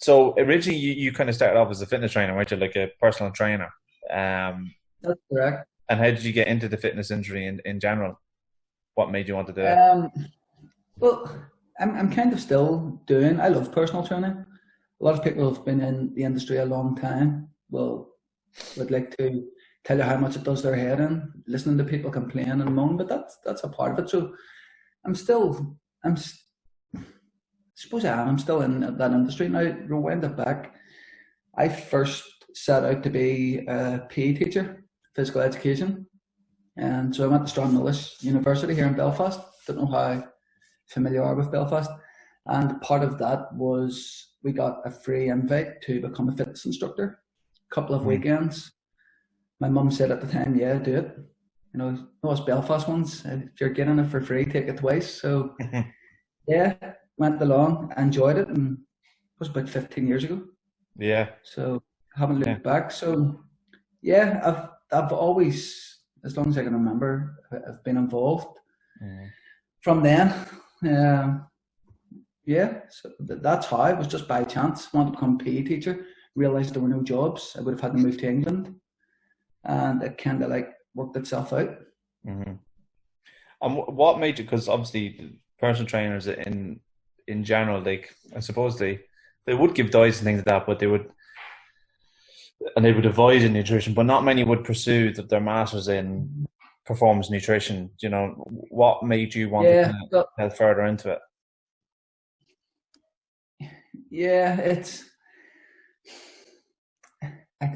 So originally you kind of started off as a fitness trainer, weren't you? Like a personal trainer. Um, That's correct. and how did you get into the fitness industry in general? What made you want to do it? Um, well, I'm kind of still doing. I love personal training. A lot of people who've been in the industry a long time would like to tell you how much it does their head in, listening to people complain and moan, but that's a part of it. So I'm still, I'm, s- suppose I am. I'm still in that industry now. Rewind it back. I first set out to be a PE teacher, physical education, and so I went to Stranmillis University here in Belfast. Don't know how familiar you are with Belfast, and part of that was we got a free invite to become a fitness instructor. A couple of Mhm. weekends. My mum said at the time, "Yeah, do it." You know, those Belfast ones. If you're getting it for free, take it twice. So yeah, went along, enjoyed it, and it was about 15 years ago. Yeah, So haven't yeah. looked back. So yeah, I've always, as long as I can remember, I've been involved. Mhm. From then, um, yeah, so that's how it was just by chance. Wanted to become a PE teacher, realised there were no jobs. I would have had to move to England, and it kind of like worked itself out. Mhm. And what made you? Because obviously, personal trainers in general, like I suppose they would give diets and things like that, but they would avoid in nutrition, but not many would pursue their masters in performance nutrition. You know, what made you want to Yeah, kind of but delve further into it? yeah,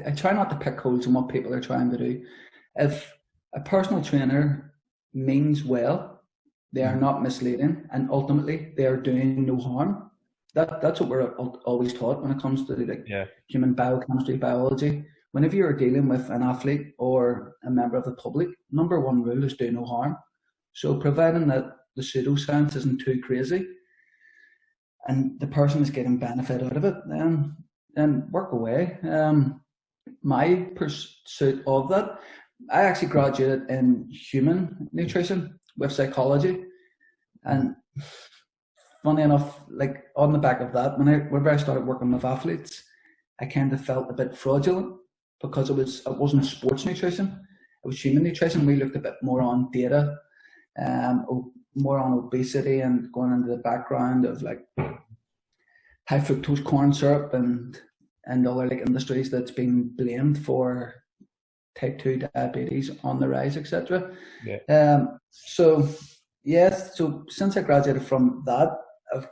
I try not to pick holes in what people are trying to do. If a personal trainer means well, they are Mhm. not misleading, and ultimately they are doing no harm. That's what we're always taught when it comes to like Yeah, human biochemistry, biology. Whenever you're dealing with an athlete or a member of the public, number one rule is do no harm. So providing that the pseudoscience isn't too crazy and the person is getting benefit out of it, then work away. My pursuit of that, I actually graduated in human nutrition with psychology, and funny enough, like on the back of that, whenever I started working with athletes, I kind of felt a bit fraudulent because it wasn't sports nutrition, it was human nutrition. We looked a bit more on data, more on obesity and going into the background of like high fructose corn syrup and other like industries that's been blamed for type 2 diabetes on the rise, etc. yeah. So, yes, so since I graduated from that, I've,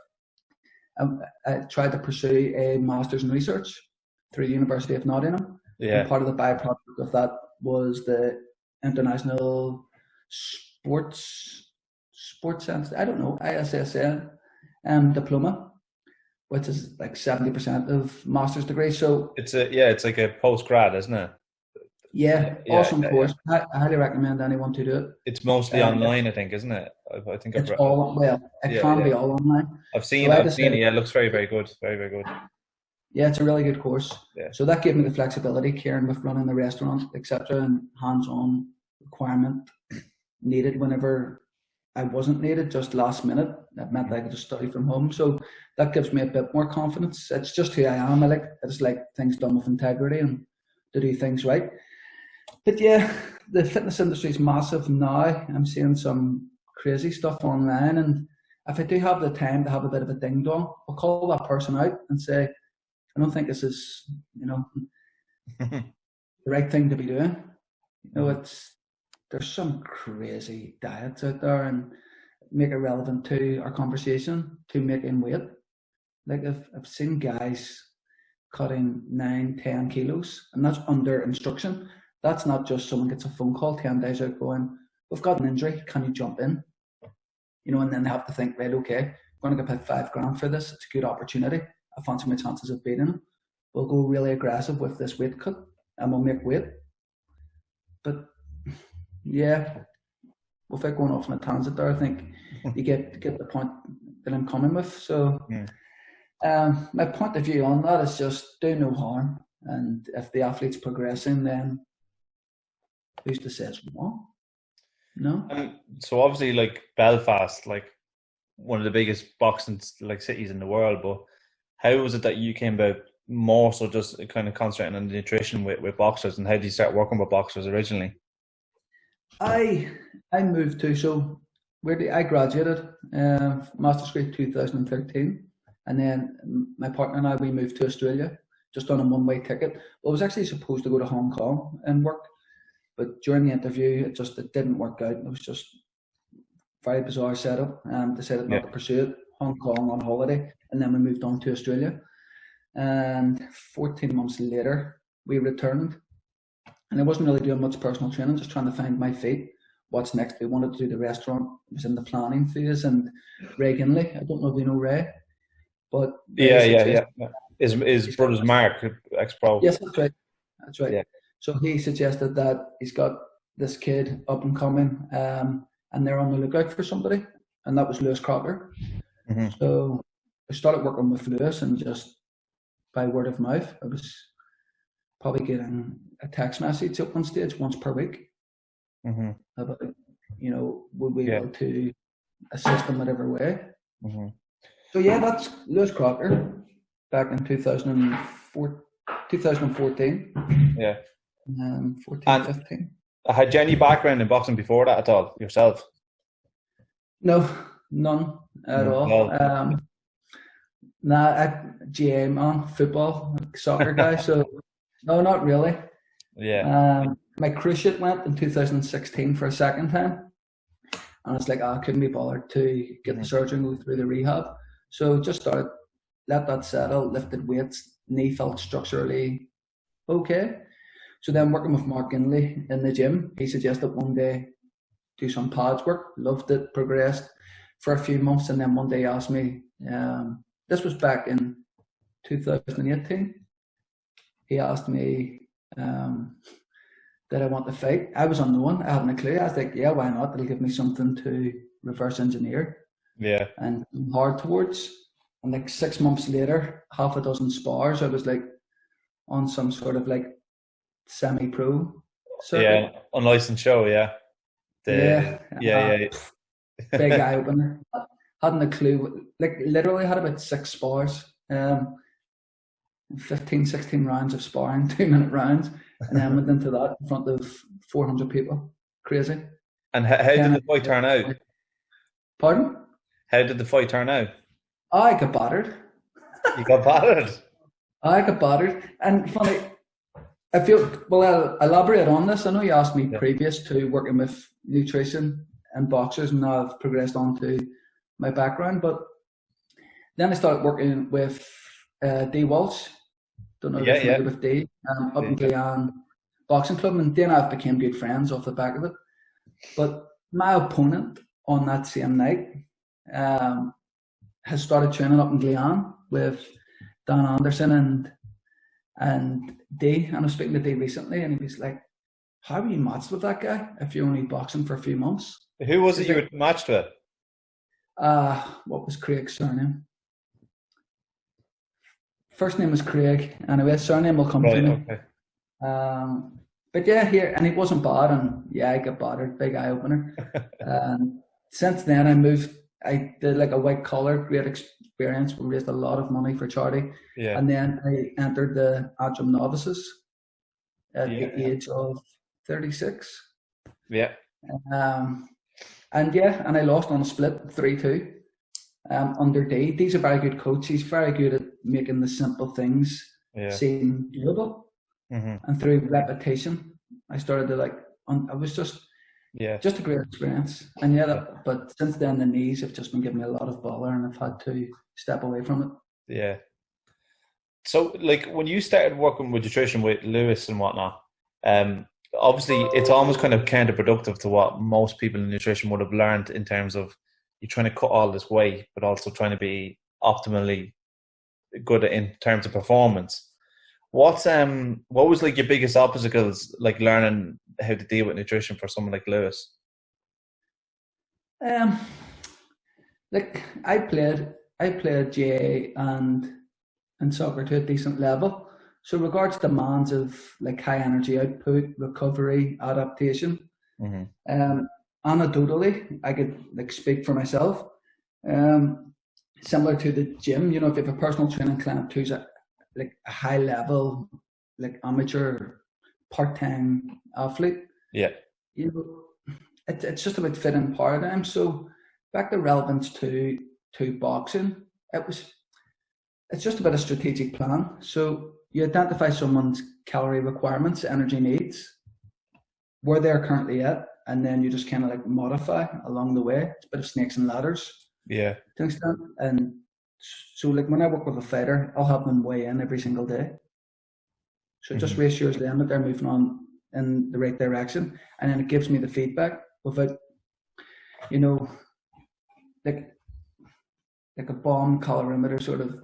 I tried to pursue a master's in research through the University of Nottingham. And Yeah. part of the byproduct of that was the International Sports Science, I don't know, ISSN diploma, which is like 70% of master's degree. So It's like a post grad, isn't it? Yeah, yeah, yeah, awesome yeah, yeah. course. I highly recommend anyone to do it. It's mostly If online, I think, isn't it? I think it's all well, it yeah, can yeah. be all online. So I I've seen it. decided, Yeah, it looks very, very good. Very, very good. yeah, it's a really good course. Yeah, So that gave me the flexibility, caring with running the restaurant, etc., and hands-on requirement needed whenever I wasn't needed, just last minute. That meant I could just study from home. So that gives me a bit more confidence. It's just who I am. I just like things done with integrity and to do things right. But yeah, the fitness industry is massive now. I'm seeing some crazy stuff online, and if I do have the time to have a bit of a ding dong, I'll call that person out and say, I don't think this is, you know, the right thing to be doing. You know, Mhm. it's there's some crazy diets out there, and make it relevant to our conversation to making weight. Like I've seen guys cutting 9, 10 kilos, and that's under instruction. That's not just someone gets a phone call 10 days out going, "We've got an injury. Can you jump in?" You know, and then they have to think, right, okay, I'm going to get paid 5 grand for this. It's a good opportunity. I fancy my chances of beating him. We'll go really aggressive with this weight cut, and we'll make weight. But yeah, without going off on a tangent there, I think you get the point that I'm coming with. So Mm. my point of view on that is just do no harm, and if the athlete's progressing, then who's to say it's wrong? No. So obviously, like Belfast, like one of the biggest boxing like cities in the world, but How was it that you came about more so just kind of concentrating on the nutrition with boxers, and how did you start working with boxers originally? I I moved to so weirdly I graduated master's degree 2013, and then my partner and I we moved to Australia just on a one-way ticket. Well, I was actually supposed to go to Hong Kong and work, but during the interview it didn't work out. It was just very bizarre setup. Decided Yeah. not to pursue it. Hong Kong on holiday, and then we moved on to Australia. And 14 months later, we returned, and I wasn't really doing much personal training, just trying to find my feet. What's next? We wanted to do the restaurant. It was in the planning phase, and Ray Ginley, I don't know if you know Ray, but Ray Yeah, yeah, suggested, yeah. His brother's Mark, ex-pro. yes, that's right, that's right. Yeah. So he suggested that he's got this kid up and coming, and they're on the lookout for somebody, and that was Lewis Crocker. Hmm. So I started working with Lewis, and just by word of mouth, I was probably getting a text message at one stage once per week Hmm. about, would we be Yeah. able to assist in whatever way. Hmm. So yeah, that's Lewis Crocker back in 2004, 2014, Yeah. 14, And 15. had you any background in boxing before that at all yourself? No, none at No. all. Well, Nah, GA man, football, soccer guy. So no, not really. yeah. My cruise ship went in 2016 for a second time, and it's like I couldn't be bothered to get the Mhm. surgery and go through the rehab. So just started, let that settle, lifted weights, knee felt structurally okay. So then working with Mark Inley in the gym, he suggested one day do some pads work. Loved it, progressed for a few months, and then one day he asked me. This was back in 2018. He asked me, did I want to fight? I was unknown. I hadn't a clue. I was like, yeah, why not? It'll give me something to reverse engineer Yeah. and hard towards. And like 6 months later, half a dozen spars, I was like on some sort of like semi-pro circuit. Yeah. Unlicensed show. Yeah. Yeah, Yeah. big Yeah. eye opener. Hadn't a clue. Like literally had about six spars, 15, 16 rounds of sparring, 2 minute rounds, and then went into that in front of 400 people. Crazy. And how did 10 the fight turn out? Pardon? How did the fight turn out? I got battered. You got battered. I got battered. And funny, I feel, well, I'll elaborate on this. I know you asked me Yeah. previous to working with nutrition and boxers, and now I've progressed on to my background. But then I started working with D. Walsh. Don't know if you're Yeah. Yeah. familiar with D. Up in Yeah. Glean Boxing Club. And then I became good friends off the back of it. But my opponent on that same night has started training up in Glean with Dan Anderson and D. And I was speaking to D recently, and he was like, "How are you matched with that guy if you're only boxing for a few months?" Who was it He's you like, were matched with? what was Craig's surname? First name was Craig. Anyway, surname will come to Right. me. Okay. But yeah, here, and he wasn't bad, and yeah, I got battered, big eye opener. Since then, I did like a white collar, great experience. We raised a lot of money for charity, Yeah. and then I entered the Antrim novices at Yeah. the age of 36. Yeah. Um, and I lost on a split 3-2. Under D. D's a very good coach. He's very good at making the simple things Yeah. seem doable. Hmm. And through repetition, I started to I was just Yeah. a great experience. And yeah, but since then the knees have just been giving me a lot of bother, and I've had to step away from it. Yeah. So, like, when you started working with nutrition with Lewis and whatnot, obviously it's almost kind of counterproductive to what most people in nutrition would have learned in terms of you're trying to cut all this weight, but also trying to be optimally good in terms of performance. What was like your biggest obstacles, like learning how to deal with nutrition for someone like Lewis? Um, like I played GA and soccer to a decent level. So regards demands of like high energy output, recovery, adaptation, Mm-hmm. anecdotally, I could like speak for myself. Um, similar to the gym. You know, if you have a personal training client who's a high level, like amateur, part time athlete, Yeah. you know, it's just about fitting paradigm. So back to relevance to boxing, it's just about a strategic plan. So you identify someone's calorie requirements, energy needs, where they're currently at, and then you just kind of like modify along the way. It's a bit of snakes and ladders Yeah. to an extent. And so, like when I work with a fighter, I'll have them weigh in every single day. So it just Hmm. reassures them that they're moving on in the right direction, and then it gives me the feedback without, you know, like like a bomb calorimeter sort of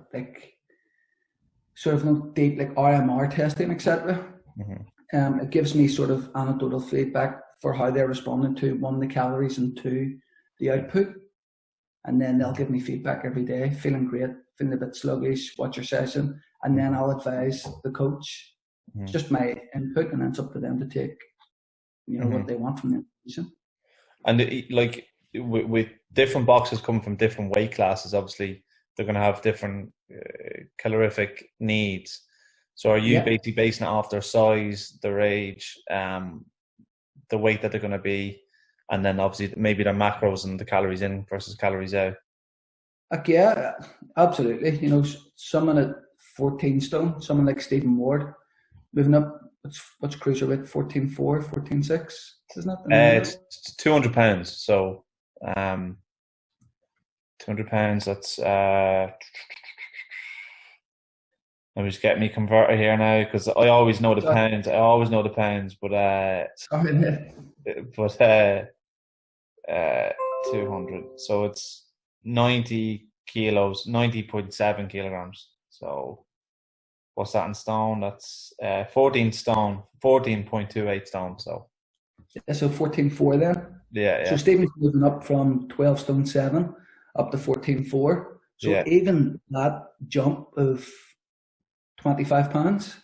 no deep like RMR testing, etc. Hmm. It gives me sort of anecdotal feedback for how they're responding to one, the calories, and two, the output. And then they'll give me feedback every day, feeling great, feeling a bit sluggish, watch your session, and then I'll advise the coach. It's Hmm. just my input, and then it's up to them to take, Hmm. what they want from the information. And like with different boxers coming from different weight classes, obviously they're going to have different calorific needs. So are you Yeah, basically basing it off their size, their age, the weight that they're going to be, and then obviously maybe their macros and the calories in versus calories out? yeah, absolutely. Someone at 14 stone, someone like Stephen Ward, moving up. What's cruiserweight? 14.4, 14.6, isn't it? In the minute. It's 200 pounds. So um, 200 pounds. That's let me just get me converter here now because I always know the So, pounds. I always know the pounds, sorry, mate. but uh, uh, 200. So it's 90 kilos, 90.7 kilograms. So what's that in stone? That's 14 stone, 14.28 stone. So Yeah, so 14.4 then. yeah, So yeah, Stephen's moving up from 12 stone 7 up to 14.4. So yeah. even that jump of 25 pounds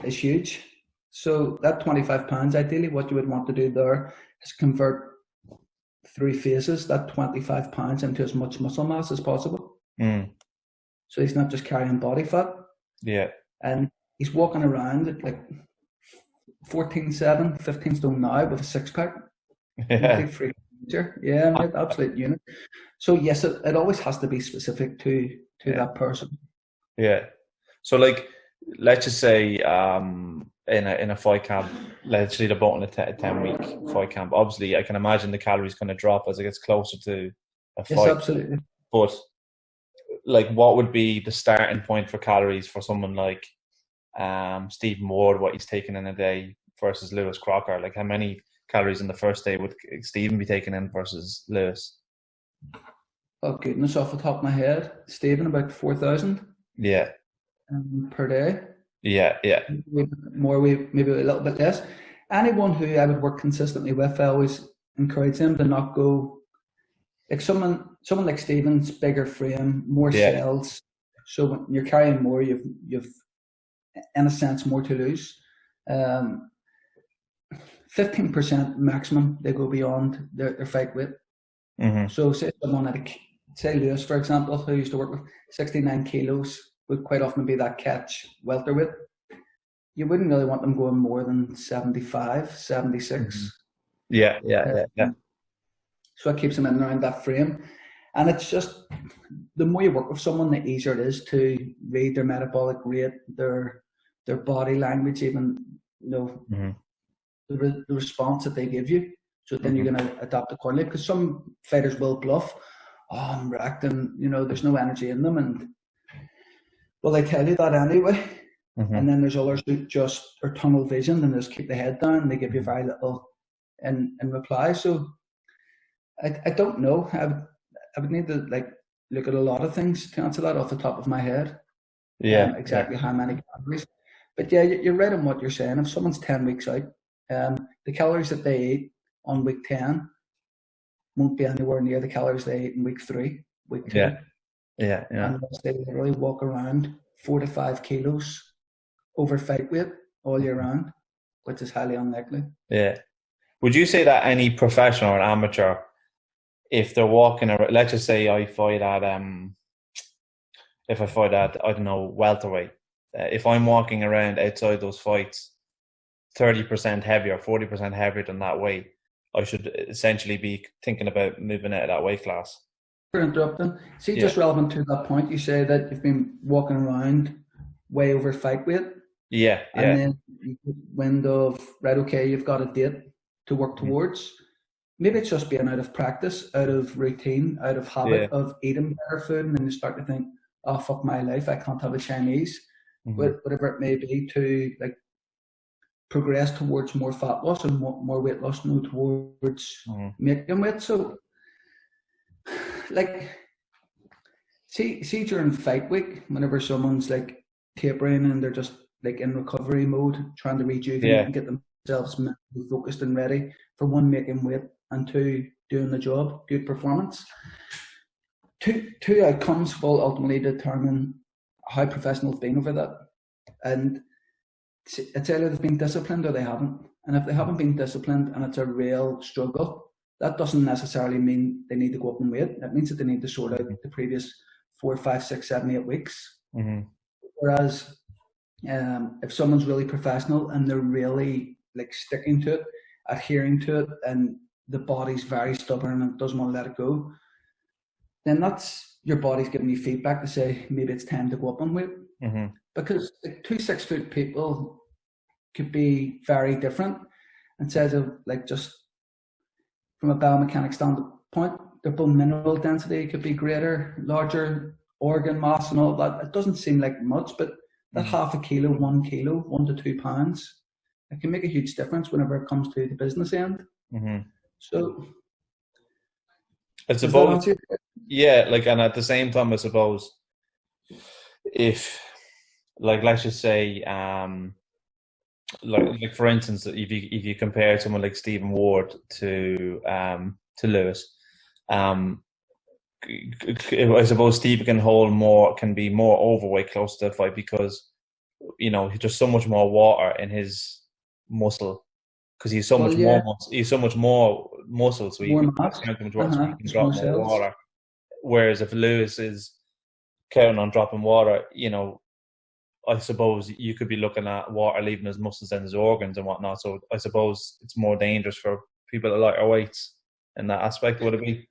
is huge. So that 25 pounds, ideally, what you would want to do there is convert 3 phases, that 25 pounds into as much muscle mass as possible. Mm, So he's not just carrying body fat. yeah. And he's walking around at like 14.7, 15 stone now with a six pack. Yeah. Complete freak nature. Yeah, mate, absolute unit. So yes, it always has to be specific to Yeah. that person. Yeah. So like, let's just say in a fight camp, let's lead about in a 10 week fight camp. Obviously, I can imagine the calories going to drop as it gets closer to a Yes, fight. absolutely. But like, what would be the starting point for calories for someone like Stephen Ward? What he's taking in a day versus Lewis Crocker? Like, how many calories in the first day would Stephen be taking in versus Lewis? Oh goodness, off the top of my head, Stephen about 4,000 Yeah. per day. Yeah. Yeah. More, we maybe a little bit less. Anyone who I would work consistently with, I always encourage them to not go like someone like Stephen's bigger frame, more Yeah. cells. So when you're carrying more, you've in a sense more to lose. 15% maximum they go beyond their fight weight. Hmm. So say someone say Lewis, for example, who I used to work with, 69 kilos would quite often be that catch welterweight. You wouldn't really want them going more than 75, Hmm. 76. Yeah. Yeah. Yeah. Yeah. Um, so it keeps them in around that frame. And it's just the more you work with someone, the easier it is to read their metabolic rate, their body language, even Hmm. the response that they give you. So then you're Hmm. going to adapt accordingly. Because some fighters will bluff. Oh, I'm wrecked, and there's no energy in them, and well, they tell you that anyway. Hmm. And then there's others who just are tunnel visioned and just keep the head down. And they give you Hmm. very little in reply. So I don't know. I would need to like look at a lot of things to answer that off the top of my head. Yeah. Yeah. Exactly how many calories. But yeah, you're right on what you're saying. If someone's 10 weeks out, the calories that they eat on week 10 won't be anywhere near the calories they ate in week 3, week Yeah. 2, Yeah. Yeah. unless they literally walk around 4 to 5 kilos over fight weight all year round, which is highly unlikely. Yeah. Would you say that any professional or amateur if they're walking around, let's just say I fight at if I fight at, I don't know, welterweight, if I'm walking around outside those fights 30% heavier, 40% heavier than that weight, I should essentially be thinking about moving out of that weight class. For interrupting. See, Yeah, just relevant to that point, you say that you've been walking around way over fight weight, yeah, and yeah. then you get wind of, right, okay, you've got a date to work Mhm. towards. Maybe it's just being out of practice, out of routine, out of Yeah. habit of eating better food, and then you start to think, oh, fuck my life, I can't have a Chinese, Hmm. whatever it may be, to like progress towards more fat loss and more weight loss, no, towards Hmm. making weight. So, like, see during fight week, whenever someone's like tapering and they're just like in recovery mode, trying to rejuvenate Yeah. and get themselves mentally focused and ready for one, making weight, and two, doing the job, good performance. Two outcomes will ultimately determine how professional they've been over that. And it's either they've been disciplined or they haven't. And if they haven't been disciplined and it's a real struggle, that doesn't necessarily mean they need to go up and weight. It means that they need to sort out the previous 4, 5, 6, 7, 8 weeks. Hmm. Whereas if someone's really professional and they're really like sticking to it, adhering to it, and the body's very stubborn and doesn't want to let it go, then that's your body's giving you feedback to say maybe it's time to go up on weight. Hmm. Because like, 2 6 foot people could be very different. Instead of like just from a biomechanics standpoint, their bone mineral density could be greater, larger organ mass and all that. It doesn't seem like much, but that Hmm. half a kilo, 1 kilo, 1 to 2 pounds, it can make a huge difference whenever it comes to the business end. Hmm. So I does that suppose, answer? yeah, like, and at the same time, I suppose if, like, let's just say, like for instance, if you compare someone like Stephen Ward to Lewis, um, I suppose Steve can be more overweight close to the fight because there's so much more water in his muscle because Well, yeah, he's so much more muscle, so more he mass, can too much water, so he can just more drop more cells. water. Whereas if Lewis is counting on dropping water, I suppose you could be looking at water leaving his muscles and his organs and whatnot. So I suppose it's more dangerous for people at lighter weights in that aspect. Would it be?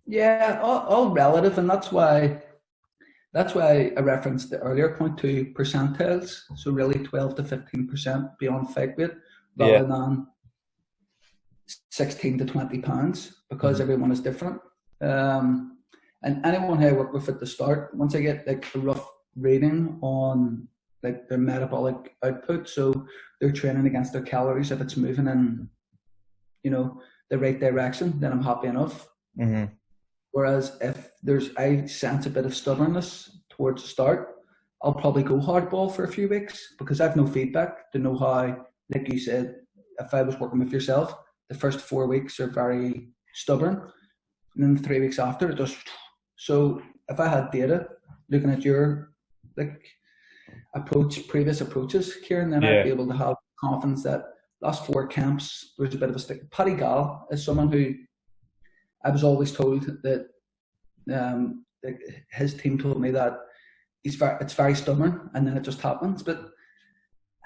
Yeah, all relative, and that's why I referenced the earlier point to percentiles. So really 12 to 15% beyond fight weight Yeah. rather than 16 to 20 pounds because Hmm. everyone is different. And anyone who I work with at the start, once I get like a rough reading on like their metabolic output, so they're training against their calories, if it's moving in, you know, the right direction, then I'm happy enough. Hmm. Whereas if I sense a bit of stubbornness towards the start, I'll probably go hardball for a few weeks because I've no feedback to know how, like you said, if I was working with yourself, the first 4 weeks are very stubborn. And then the 3 weeks after it just, so if I had data looking at your like previous approaches, Kieran, then I'd Yeah. be able to have confidence that last 4 camps, there's a bit of a stick. Paddy Gall is someone who I was always told that like his team told me that it's very stubborn and then it just happens. But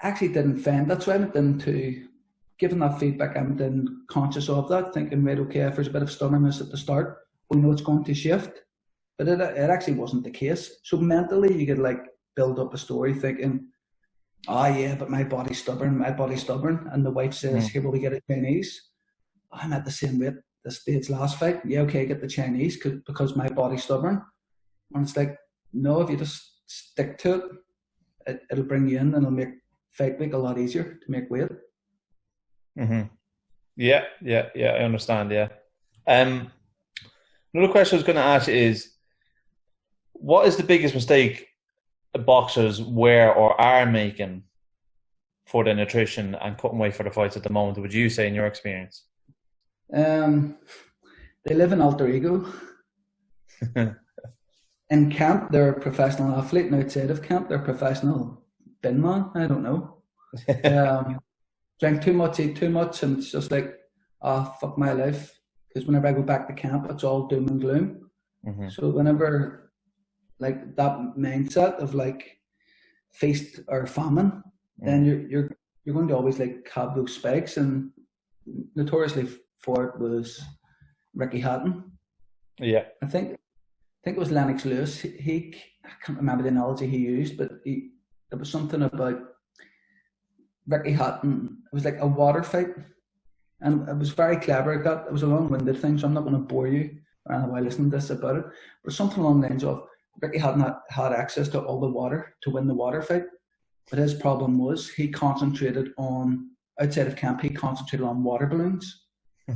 I actually didn't find that's why I went into giving that feedback. I went in conscious of that, thinking, right, okay, if there's a bit of stubbornness at the start, we know it's going to shift. But it actually wasn't the case. So mentally, you could like build up a story thinking, oh yeah, but my body's stubborn. And the wife says, Hmm. here, will we get a Chinese? I'm at the same weight this stage last fight. Yeah, okay, get the Chinese because my body's stubborn. And it's like, no, if you just stick to it'll bring you in and it'll make fight week a lot easier to make weight. Hmm. Yeah, yeah, yeah. I understand. Yeah. Um, Another question I was going to ask is, what is the biggest mistake boxers were or are making for their nutrition and cutting weight for the fights at the moment? Would you say, in your experience? Um, they live in alter ego. In camp, they're a professional athlete, and outside of camp, they're a professional bin man. I don't know. Drink too much, eat too much, and it's just like, ah, oh, fuck my life. because whenever I go back to camp, it's all doom and gloom. Mm-hmm. So whenever like that mindset of like feast or famine, then you're going to always like have those spikes. And notoriously for it was Ricky Hatton. Yeah. I think it was Lennox Lewis. I can't remember the analogy he used, but it was something about Ricky Hatton. It was like a water fight, and it was very clever. It was a long-winded thing, so I'm not going to bore you around while listening to this about it. But something along the lines of Ricky Hatton had access to all the water to win the water fight, but his problem was he concentrated on outside of camp. He concentrated on water balloons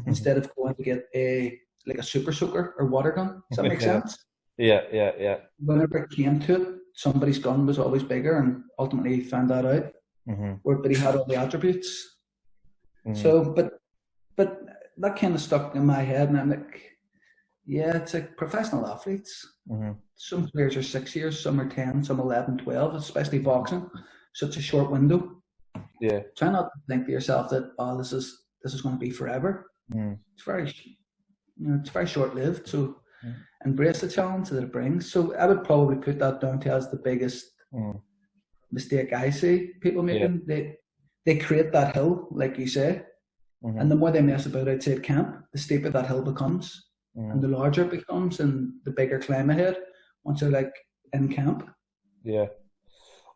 instead of going to get a super soaker or water gun. Does that make sense? Yeah. Whenever it came to it, somebody's gun was always bigger, and ultimately he found that out. Mm-hmm. But he had all the attributes. Mm-hmm. So, but that kind of stuck in my head, and I'm like, yeah, it's like professional athletes. Mm-hmm. Some players are 6 years, some are 10, some 11, 12, especially boxing. Such a short window. Yeah. Try not to think to yourself that, this is going to be forever. Mm. It's very short lived. So embrace the challenge that it brings. So I would probably put that down to as the biggest mistake I see people making. Yeah. They create that hill, like you say, and the more they mess about outside camp, the steeper that hill becomes, and the larger it becomes, and the bigger climb ahead once they're like in camp. Yeah.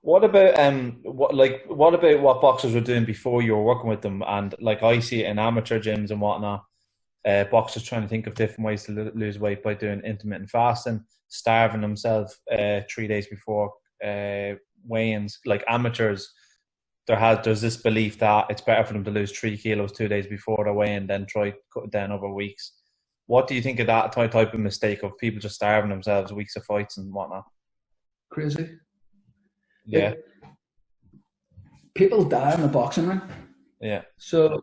What about what about what boxers were doing before you were working with them? And like I see it in amateur gyms and whatnot, boxers trying to think of different ways to lose weight by doing intermittent fasting, starving themselves 3 days before weigh-ins. Like amateurs, there's this belief that it's better for them to lose 3 kilos 2 days before their weigh-in than try cut it down over weeks. What do you think of that type of mistake of people just starving themselves weeks of fights and whatnot? Crazy. Yeah. Like, people die in the boxing ring. Yeah. So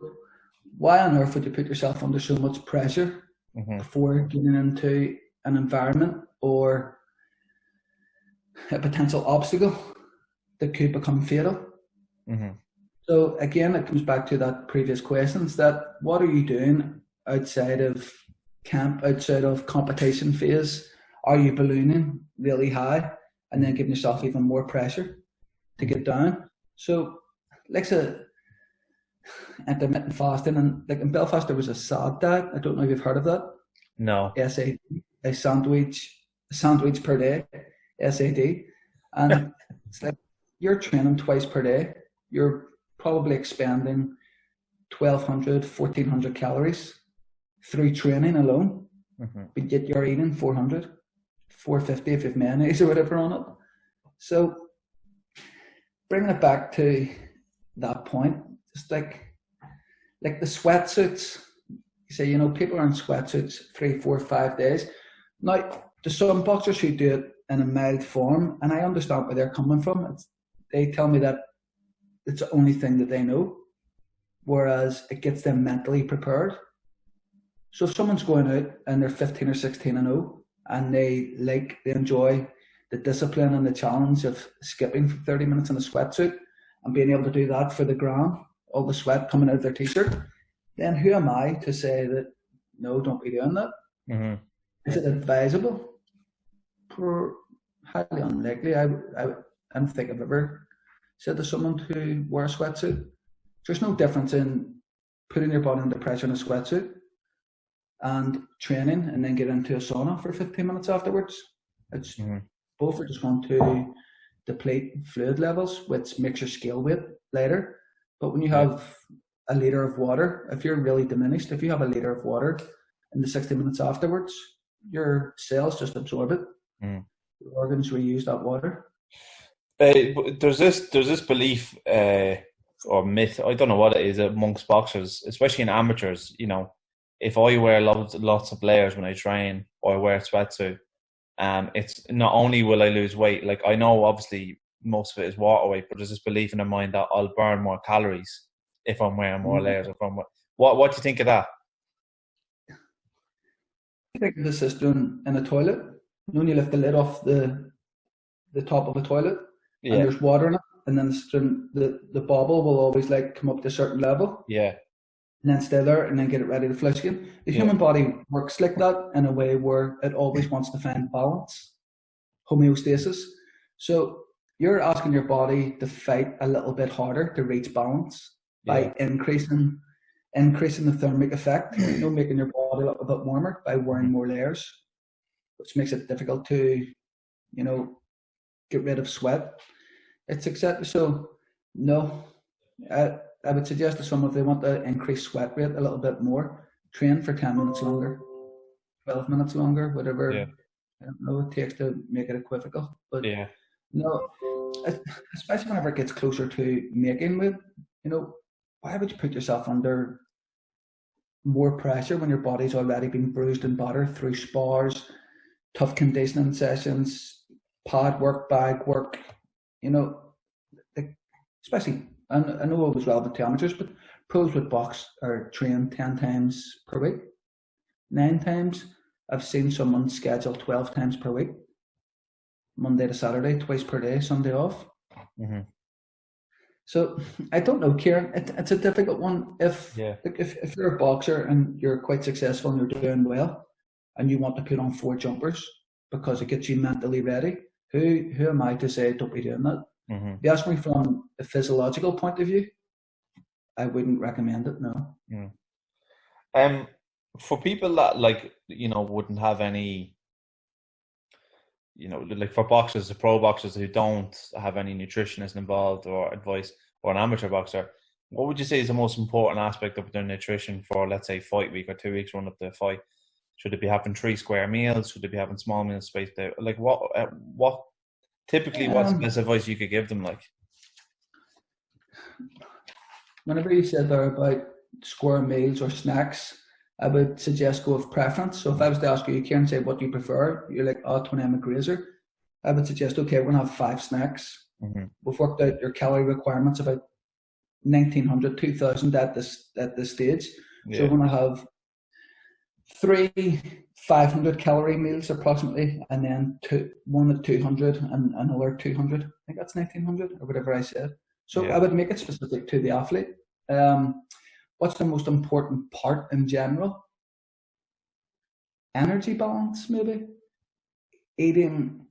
why on earth would you put yourself under so much pressure before getting into an environment or a potential obstacle that could become fatal? Mm-hmm. So again, it comes back to that previous questions, that what are you doing outside of camp, outside of competition phase? Are you ballooning really high and then giving yourself even more pressure to get down? So like intermittent fasting, and like in Belfast there was a SAD diet. I don't know if you've heard of that. No. SAD, a sandwich per day, SAD. And it's like you're training twice per day. You're probably expending 1,200, 1,400 calories through training alone, but yet you're eating 400, 450 if you've mayonnaise or whatever on it. So bringing it back to that point, just like the sweatsuits, you say, people are in sweatsuits 3, 4, 5 days. Now, there's some boxers who do it in a mild form, and I understand where they're coming from. They tell me that it's the only thing that they know, whereas it gets them mentally prepared. So if someone's going out and they're 15 or 16 and 0, and they enjoy the discipline and the challenge of skipping for 30 minutes in a sweatsuit and being able to do that for the gram, all the sweat coming out of their t-shirt, then who am I to say that, no, don't be doing that? Mm-hmm. Is it advisable? Highly unlikely. I don't think I've ever said to someone to wear a sweatsuit. There's no difference in putting your body under pressure in a sweatsuit and training and then get into a sauna for 15 minutes afterwards. It's both are just going to deplete fluid levels, which makes your scale weight lighter. But when you have a litre of water, if you're really diminished, if you have a litre of water in the 60 minutes afterwards, your cells just absorb it. Your organs reuse that water. There's this belief or myth, I don't know what it is, amongst boxers, especially in amateurs. If I wear lots of layers when I train or I wear a sweatsuit, it's not only will I lose weight, like I know obviously most of it is water weight, but there's this belief in their mind that I'll burn more calories if I'm wearing more layers. What do you think of that? I think of the system in a toilet. When you lift the lid off the top of a toilet, and there's water in it, and then the bobble will always come up to a certain level. Yeah. and then stay there and then get it ready to flush again. The Yeah. human body works like that in a way where it always wants to find balance, homeostasis. So you're asking your body to fight a little bit harder to reach balance Yeah. by increasing the thermic effect, making your body a little bit warmer by wearing Mhm. more layers, which makes it difficult to, get rid of sweat. It's exactly so. No, I would suggest to some if they want to increase sweat rate a little bit more, train for 10 minutes longer, 12 minutes longer, Yeah. whatever I don't know it takes to make it equivocal. But Yeah. no, especially whenever it gets closer to making weight, why would you put yourself under more pressure when your body's already been bruised and battered through spars, tough conditioning sessions, pad work, bag work, you know, like, especially, I know it was relevant to amateurs, but pros would box or train 10 times per week, 9 times. I've seen someone schedule 12 times per week, Monday to Saturday, twice per day, Sunday off. Mhm. So I don't know, Kieran. It's a difficult one. Yeah. If you're a boxer and you're quite successful and you're doing well, and you want to put on 4 jumpers because it gets you mentally ready, who am I to say don't be doing that? Mhm. If you ask me from a physiological point of view, I wouldn't recommend it. No. Mm. Um, for people that wouldn't have any, like for boxers, the pro boxers who don't have any nutritionist involved or advice, or an amateur boxer, what would you say is the most important aspect of their nutrition for, let's say, fight week or 2 weeks run up to the fight? Should they be having 3 square meals? Should they be having small meals spaced out? Like what typically, what's the Um, best advice you could give them? Like, Whenever you said there about square meals or snacks, I would suggest go with preference. So if I was to ask you, Kieran, say, what do you prefer? You're like, oh, when I'm a grazer. I would suggest, okay, we're going to have 5 snacks. hmm We've worked out your calorie requirements about 1900, 2000 at this stage. So yeah, we're going to have 3 500 calorie meals approximately, and then one at 200 and another 200. I think that's 1900 or whatever I said. So yeah, I would make it specific to the athlete. Um, what's the most important part in general? Energy balance, maybe. Eating,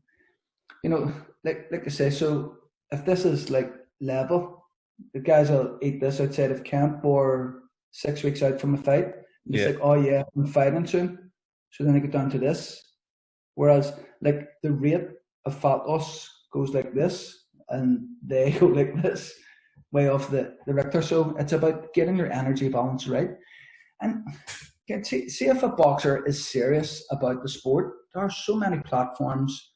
like I say. So if this is like level, the guys will eat this outside of camp or 6 weeks out from a fight. And it's yeah, like, oh yeah, I'm fighting soon. So then I get down to this. Whereas like the rate of fat loss goes like this and they go like this, way off the Richter. So it's about getting your energy balance right. And see if a boxer is serious about the sport. There are so many platforms,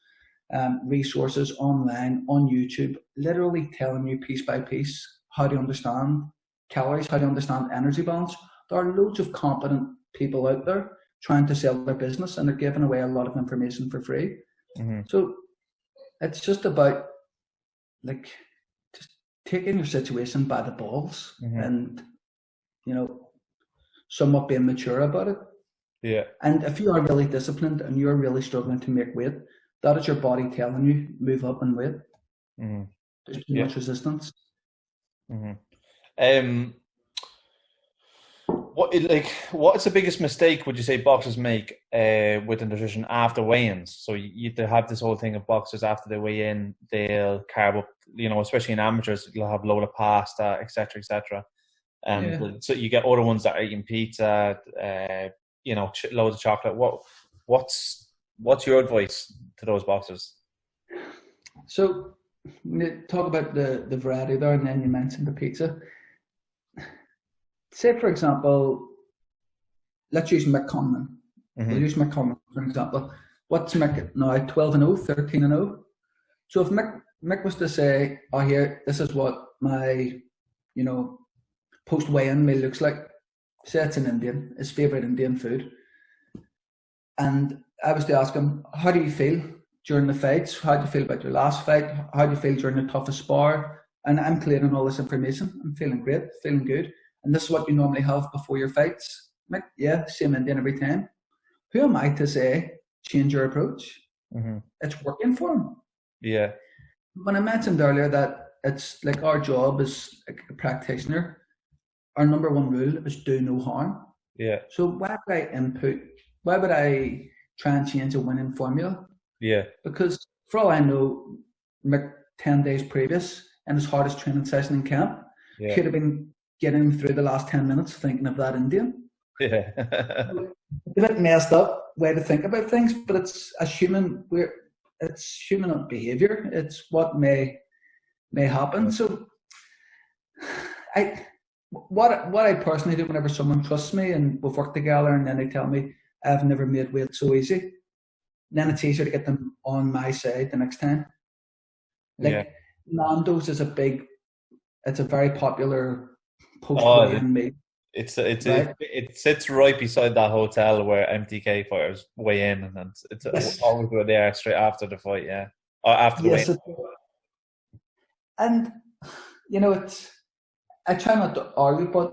resources online, on YouTube, literally telling you piece by piece how to understand calories, how to understand energy balance. There are loads of competent people out there trying to sell their business and they're giving away a lot of information for free. hmm So it's just about like just taking your situation by the balls hmm and you know somewhat being mature about it. yeah, And if you are really disciplined and you're really struggling to make weight, that is your body telling you move up in weight. hmm There's too yeah. much resistance. hmm Um, what's the biggest mistake would you say boxers make with the nutrition after weigh-ins? So they have this whole thing of boxers after they weigh in, they'll carb up, especially in amateurs, they'll have a load of pasta, etc., etc. Yeah. So you get other ones that are eating pizza, loads of chocolate. What's your advice to those boxers? So talk about the variety there, and then you mentioned the pizza. Say, for example, let's use McConman. We'll hmm use McConman for example. What's Mick now? 12 and 0, 13 and 0. So if Mick was to say, "Oh, here, this is what my, you know, post weigh-in meal looks like," say it's an Indian, his favorite Indian food, and I was to ask him, "How do you feel during the fights? How do you feel about your last fight? How do you feel during the toughest spar?" And I'm clearing all this information. I'm feeling great, feeling good, and this is what you normally have before your fights. Mick, yeah, same Indian every time. Who am I to say change your approach? hmm It's working for him. Yeah. When I mentioned earlier that it's like our job as like a practitioner our number one rule is do no harm. Yeah. So why would I input? Why would I try and change a winning formula? Yeah. Because for all I know, Mick 10 days previous in his hardest training session in camp Yeah. could have been getting through the last 10 minutes thinking of that Indian. Yeah. A bit messed up way to think about things, but it's human behavior. It's what may happen. So what I personally do whenever someone trusts me and we've worked together and then they tell me I've never made weight so easy, then it's easier to get them on my side the next time. Like Nando's is it's a very popular post-weigh-in meal. It sits right beside that hotel where MTK fighters weigh in, and it's always where they are straight after the fight, or after the weigh-in. And I try not to argue, but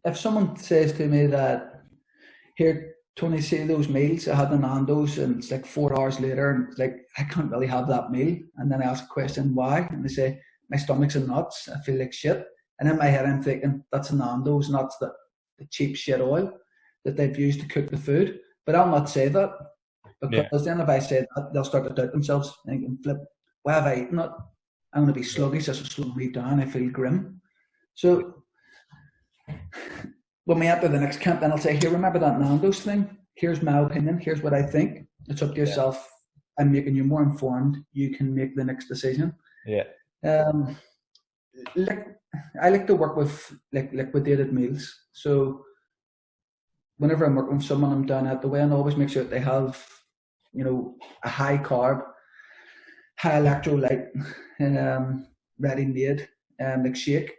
if someone says to me that, here, Tony, see those meals, I had the Nando's and it's like 4 hours later and it's like, I can't really have that meal. And then I ask a question, why? And they say, my stomach's in knots, I feel like shit. And in my head I'm thinking, that's a Nando's, and that's the cheap shit oil that they've used to cook the food. But I'll not say that, because then if I say that, they'll start to doubt themselves and flip, why have I eaten it? I'm going to be sluggish, this will slow me down, I feel grim. So when we enter the next camp, then I'll say, here, remember that Nando's thing? Here's my opinion. Here's what I think. It's up to yourself. I'm making you more informed. You can make the next decision. Yeah. I like to work with liquidated meals. So whenever I'm working with someone, I'm down at the way and I always make sure that they have, a high carb, high electrolyte, ready made, like shake.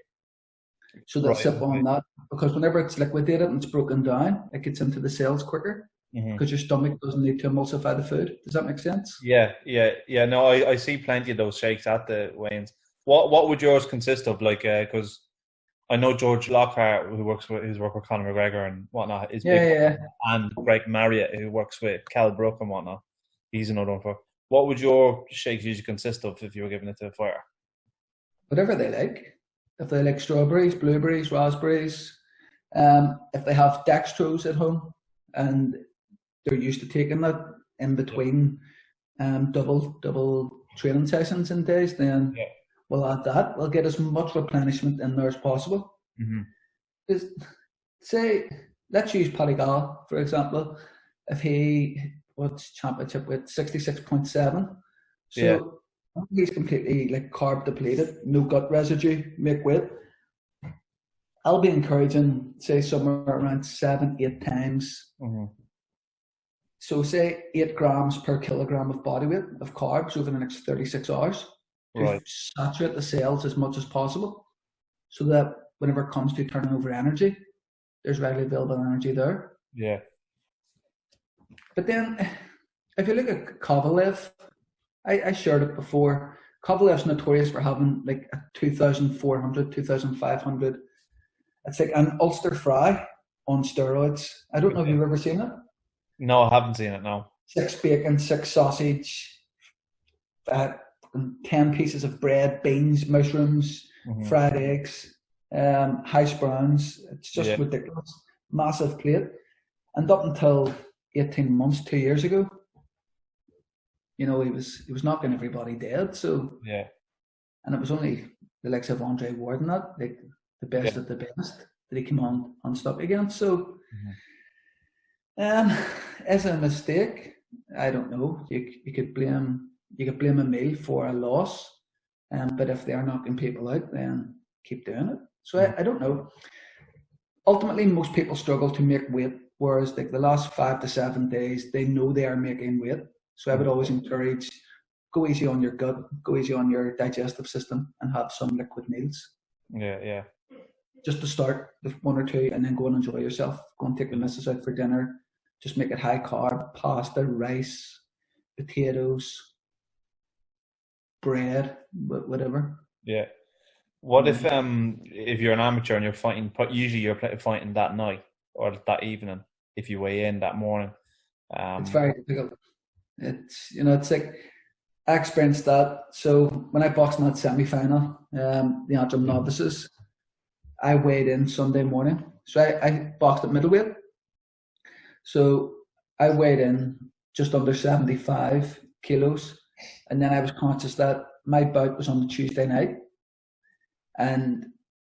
So they'll sip on that, because whenever it's liquidated and it's broken down, it gets into the cells quicker, because your stomach doesn't need to emulsify the food. Does that make sense? Yeah. No, I see plenty of those shakes at the weigh-ins. What would yours consist of? Like, because I know George Lockhart, who works with Conor McGregor and whatnot, is big, and Greg Marriott, who works with Cal Brook and whatnot. He's another one for. What would your shakes usually consist of if you were giving it to a fighter? Whatever they like. If they like strawberries, blueberries, raspberries, if they have dextrose at home and they're used to taking that in between double training sessions and days, then we'll add that. We'll get as much replenishment in there as possible. Because, say, let's use Paddy Gall, for example. If what's championship with 66.7, so he's completely carb depleted, no gut residue, make weight. I'll be encouraging, say, somewhere around 7-8 times. So say 8 grams per kilogram of body weight of carbs over the next 36 hours. To saturate the cells as much as possible, so that whenever it comes to turning over energy, there's readily available energy there. Yeah. But then, if you look at Kovalev, I shared it before. Kovalev's notorious for having like a 2,400, 2,500. It's like an Ulster fry on steroids. I don't know if you've ever seen it. No, I haven't seen it, no. 6 bacon, 6 sausage, 10 pieces of bread, beans, mushrooms, fried eggs, hash browns. It's just ridiculous. Massive plate. And up until 18 months, 2 years ago, he was knocking everybody dead. So and it was only the likes of Andre Ward and that, like the best of the best, that he came on unstuck against. So as a mistake, I don't know. You could blame a meal for a loss, but if they are knocking people out, then keep doing it. So I don't know. Ultimately, most people struggle to make weight, whereas like the last 5 to 7 days, they know they are making weight. So I would always encourage, go easy on your gut, go easy on your digestive system, and have some liquid meals. Yeah. Just to start with 1 or 2, and then go and enjoy yourself. Go and take the missus out for dinner. Just make it high carb, pasta, rice, potatoes, bread, whatever. Yeah. What if you're an amateur and you're fighting? Usually you're fighting that night or that evening. If you weigh in that morning, it's very difficult. It's like I experienced that. So when I boxed in that semi-final, the Antrim novices, I weighed in Sunday morning. So I boxed at middleweight. So I weighed in just under 75 kilos. And then I was conscious that my bout was on the Tuesday night. And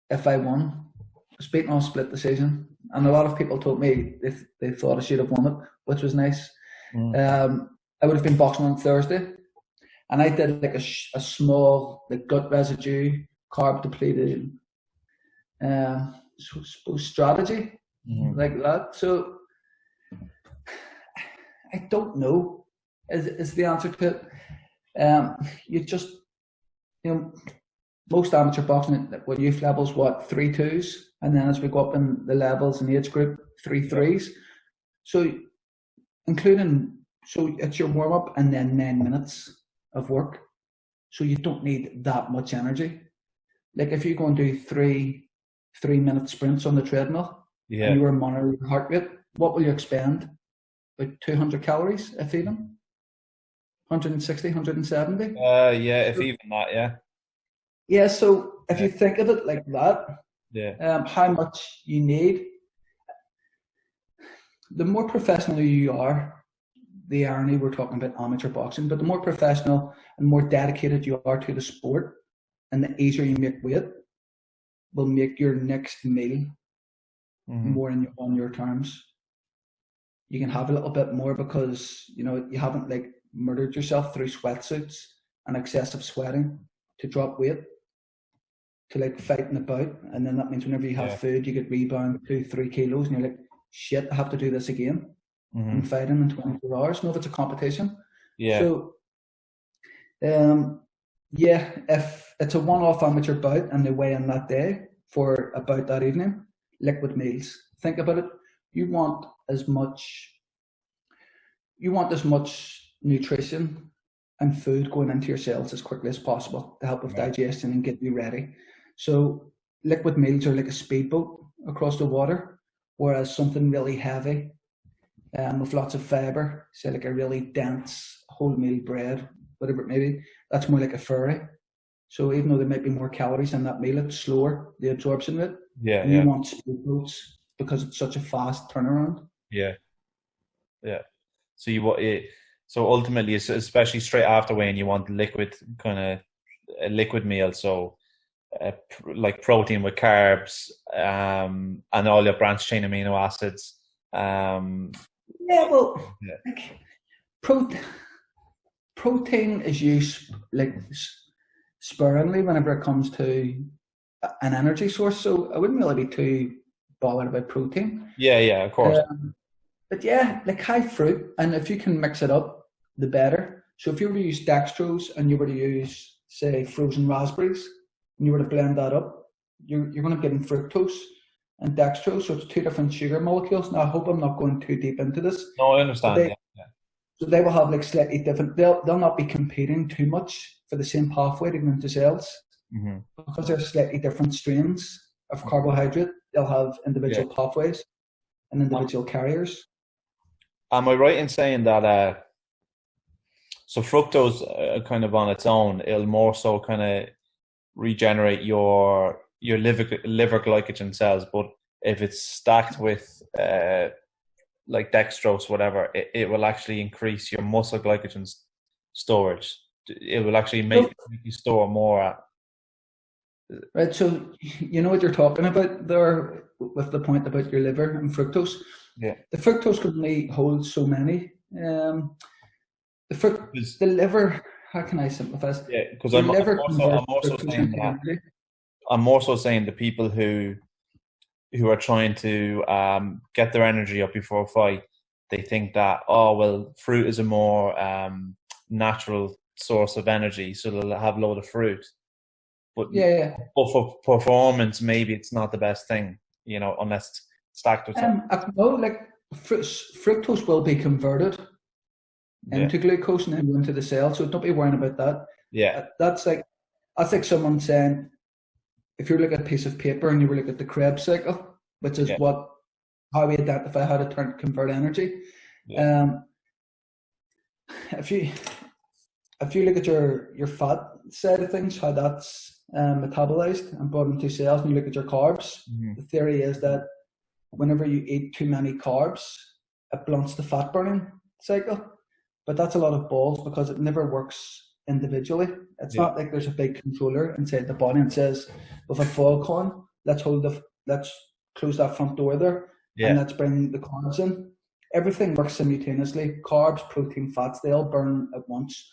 if I won, I was beaten on a split decision. And a lot of people told me they thought I should have won it, which was nice. I would have been boxing on Thursday. And I did like a small like gut residue, carb depleted strategy like that. So I don't know is the answer to it. You just, most amateur boxing at youth levels, 3-2s, and then as we go up in the levels in the age group, 3-3s. So it's your warm up and then 9 minutes of work. So you don't need that much energy. Like if you go and do 3-minute sprints on the treadmill, and you were monitoring your heart rate, what will you expend? About 200 calories, if even? 160, 170? If even that, yeah. Yeah, so if you think of it like that, how much you need, the more professional you are, the irony we're talking about amateur boxing, but the more professional and more dedicated you are to the sport, and the easier you make weight, will make your next meal more on your terms. You can have a little bit more because you haven't like murdered yourself through sweatsuits and excessive sweating to drop weight, to like fight in the bout, and then that means whenever you have food, you get rebound 2-3 kilos, and you're like, shit, I have to do this again. And fighting in 24 hours. No, if it's a competition. Yeah. So, if it's a one-off amateur bout and they weigh in that day for a bout that evening, liquid meals. Think about it. You want as much nutrition and food going into your cells as quickly as possible to help with digestion and get you ready. So liquid meals are like a speedboat across the water, whereas something really heavy with lots of fiber, say like a really dense wholemeal bread, whatever it may be, that's more like a ferry. So even though there might be more calories in that meal, it's slower, the absorption rate. You want speedboats because it's such a fast turnaround. Yeah. So ultimately, especially straight after weighing, you want liquid, kind of a liquid meal. So like protein with carbs, and all your branched chain amino acids. Protein is used like sparingly whenever it comes to an energy source. So I wouldn't really be too bothered about protein. Yeah, of course. But like high fruit, and if you can mix it up, the better. So if you were to use dextrose and you were to use, say, frozen raspberries, and you were to blend that up, you're going to be getting fructose and dextrose, so it's two different sugar molecules. Now, I hope I'm not going too deep into this. No, I understand. So they will have like slightly different. They'll not be competing too much for the same pathway to go into cells, because they're slightly different strains of carbohydrate. They'll have individual pathways and individual carriers. Am I right in saying that? So fructose, kind of on its own, it'll more so kind of regenerate your liver glycogen cells, but if it's stacked with like dextrose, whatever, it will actually increase your muscle glycogen storage. It will actually make you store more. Right, so you know what you're talking about there with the point about your liver and fructose. Yeah, the fructose can only hold so many. The liver. How can I simplify this? Yeah, because I'm more so saying the people who are trying to get their energy up before a fight, they think that, fruit is a more natural source of energy, so they'll have a load of fruit. But but for performance, maybe it's not the best thing, unless it's stacked with something. No, like fructose will be converted into glucose and then go into the cell, so don't be worrying about that. Yeah, that's like someone saying, if you look at a piece of paper and you were looking at the Krebs cycle, which is how we identify how to convert energy. If you look at your fat side of things, how that's metabolized and brought into cells, and you look at your carbs, the theory is that whenever you eat too many carbs, it blunts the fat burning cycle. But that's a lot of balls because it never works individually. It's not like there's a big controller inside the body and says, with a foghorn, let's close that front door there and let's bring the carbs in. Everything works simultaneously. Carbs, protein, fats, they all burn at once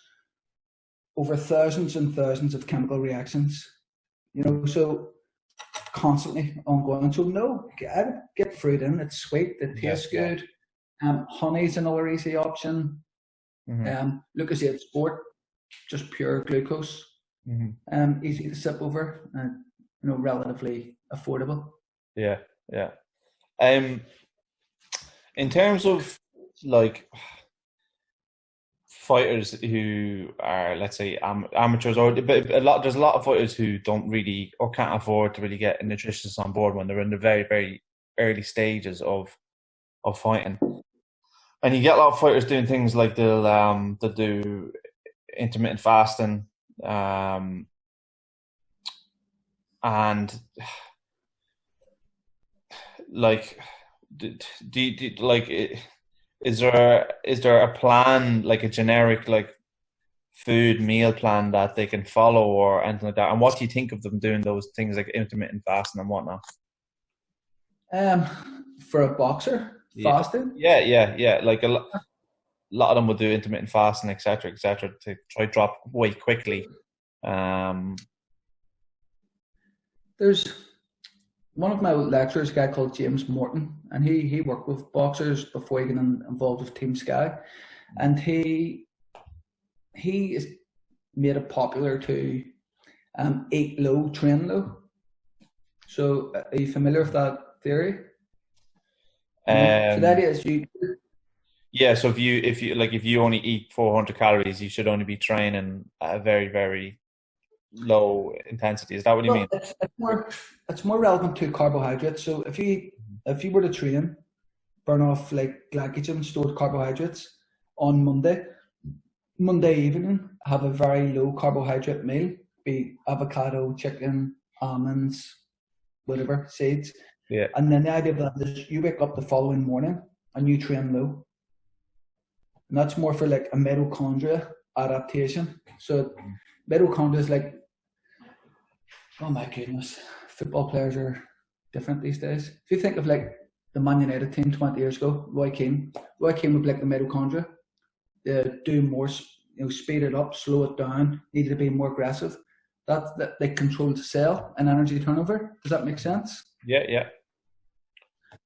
over thousands and thousands of chemical reactions, so constantly ongoing. So no, get fruit in. It's sweet. It tastes good. Honey's another easy option. Look, as a sport, just pure glucose. Easy to sip over, relatively affordable. Yeah. In terms of like fighters who are, let's say, amateurs, there's a lot of fighters who don't really or can't afford to really get a nutritionist on board when they're in the very, very early stages of fighting. And you get a lot of fighters doing things like they'll do intermittent fasting, and like, is there a plan, like a generic like food meal plan that they can follow or anything like that? And what do you think of them doing those things like intermittent fasting and whatnot? For a boxer, fasting? Yeah. Like a lot of them will do intermittent fasting, etc., to try to drop weight quickly. There's one of my lecturers, a guy called James Morton, and he worked with boxers before he got involved with Team Sky, and he is made it popular to eat low, train low. So are you familiar with that theory? So the idea is so if you only eat 400 calories, you should only be training at a very, very low intensity. Is that what you mean? It's more relevant to carbohydrates. So if you were to train, burn off like glycogen, stored carbohydrates on Monday evening, have a very low carbohydrate meal, be avocado, chicken, almonds, whatever, seeds. Yeah. And then the idea of that is you wake up the following morning and you train low. And that's more for like a mitochondria adaptation. So mitochondria is like, oh my goodness, football players are different these days. If you think of like the Man United team 20 years ago, Roy Keane would be like the mitochondria. They do more, speed it up, slow it down, needed to be more aggressive. That they control the cell and energy turnover. Does that make sense? Yeah.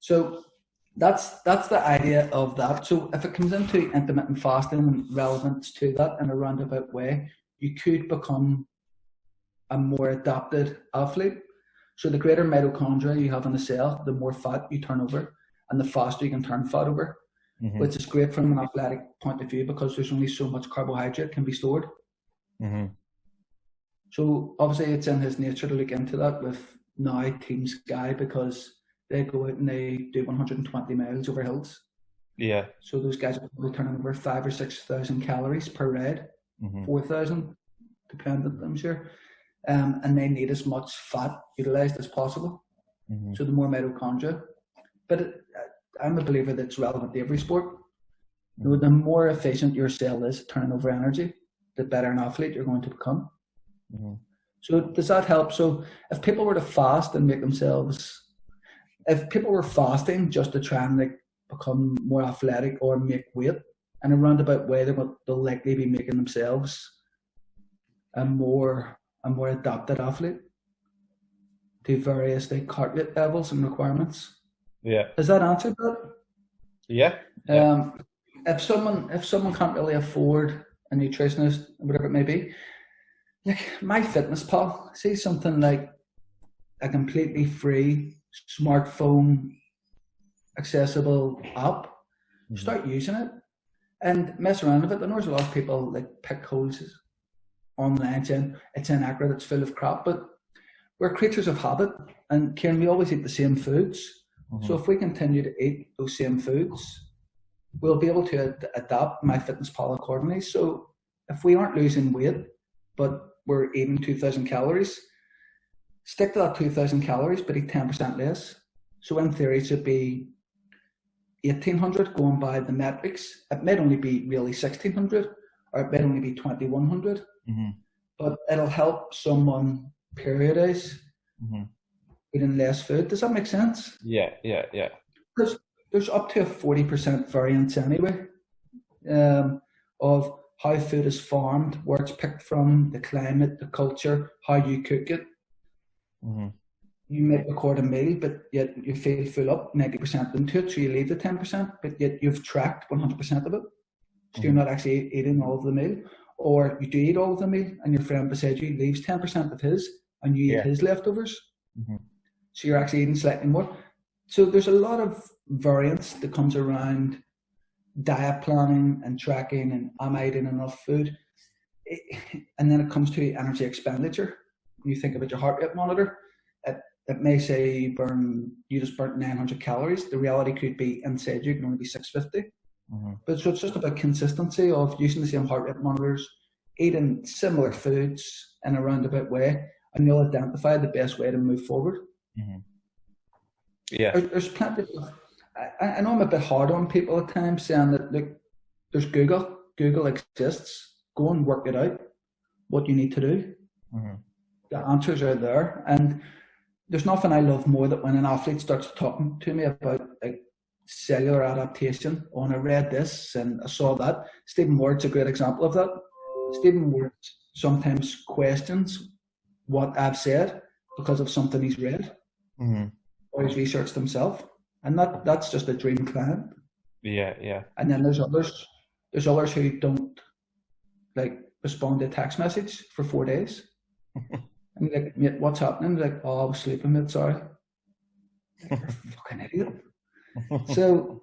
So that's the idea of that. So if it comes into intermittent fasting and relevance to that in a roundabout way, you could become a more adapted athlete. So the greater mitochondria you have in the cell, the more fat you turn over, and the faster you can turn fat over, which is great from an athletic point of view because there's only so much carbohydrate can be stored. So obviously it's in his nature to look into that with now Team Sky because they go out and they do 120 miles over hills. Yeah. So those guys are probably turning over 5,000 or 6,000 calories per ride, 4,000 dependent, I'm sure. And they need as much fat utilized as possible. So the more mitochondria. But I'm a believer that it's relevant to every sport. The more efficient your cell is turning over energy, the better an athlete you're going to become. So does that help? So if people were to fast and make themselves, if people were fasting just to try and like become more athletic or make weight, in a roundabout way, they'll likely be making themselves a more adapted athlete to various like heart rate levels and requirements. Yeah. Does that answer that? Yeah. If someone can't really afford a nutritionist, whatever it may be, like MyFitnessPal, see something like a completely free smartphone accessible app, start using it and mess around with it. I know there's a lot of people like pick holes online saying it's inaccurate, it's full of crap, but we're creatures of habit, and Kieran, we always eat the same foods. So if we continue to eat those same foods, we'll be able to adapt MyFitnessPal accordingly. So if we aren't losing weight, but we're eating 2,000 calories, stick to that 2,000 calories, but eat 10% less. So in theory, it should be 1,800 going by the metrics. It might only be really 1,600, or it might only be 2,100. Mm-hmm. But it'll help someone periodize eating less food. Does that make sense? Yeah. Because there's up to a 40% variance anyway, of how food is farmed, where it's picked from, the climate, the culture, how you cook it. Mm-hmm. You might record a meal, but yet you feel full up 90% into it, so you leave the 10%, but yet you've tracked 100% of it. So you're not actually eating all of the meal. Or you do eat all of the meal, and your friend beside you leaves 10% of his, and you eat his leftovers. Mm-hmm. So you're actually eating slightly more. So there's a lot of variance that comes around diet planning and tracking, and am I eating enough food? And then it comes to energy expenditure. When you think about your heart rate monitor, it may say you just burnt 900 calories. The reality could be inside you can only be 650. Mm-hmm. But so it's just about consistency of using the same heart rate monitors, eating similar foods in a roundabout way, and you'll identify the best way to move forward. Mm-hmm. Yeah. There's plenty of, I know I'm a bit hard on people at times saying that, look, there's Google. Google exists. Go and work it out, what you need to do. Mm-hmm. The answers are there. And there's nothing I love more than when an athlete starts talking to me about like cellular adaptation. Oh, and I read this and I saw that. Stephen Ward's a great example of that. Stephen Ward sometimes questions what I've said because of something he's read or he's researched himself. And that's just a dream client. Yeah. And then there's others who don't like respond to a text message for 4 days. And you're like, mate, what's happening? They're like, oh, I was sleeping, mate, sorry. Like, you're a fucking idiot. So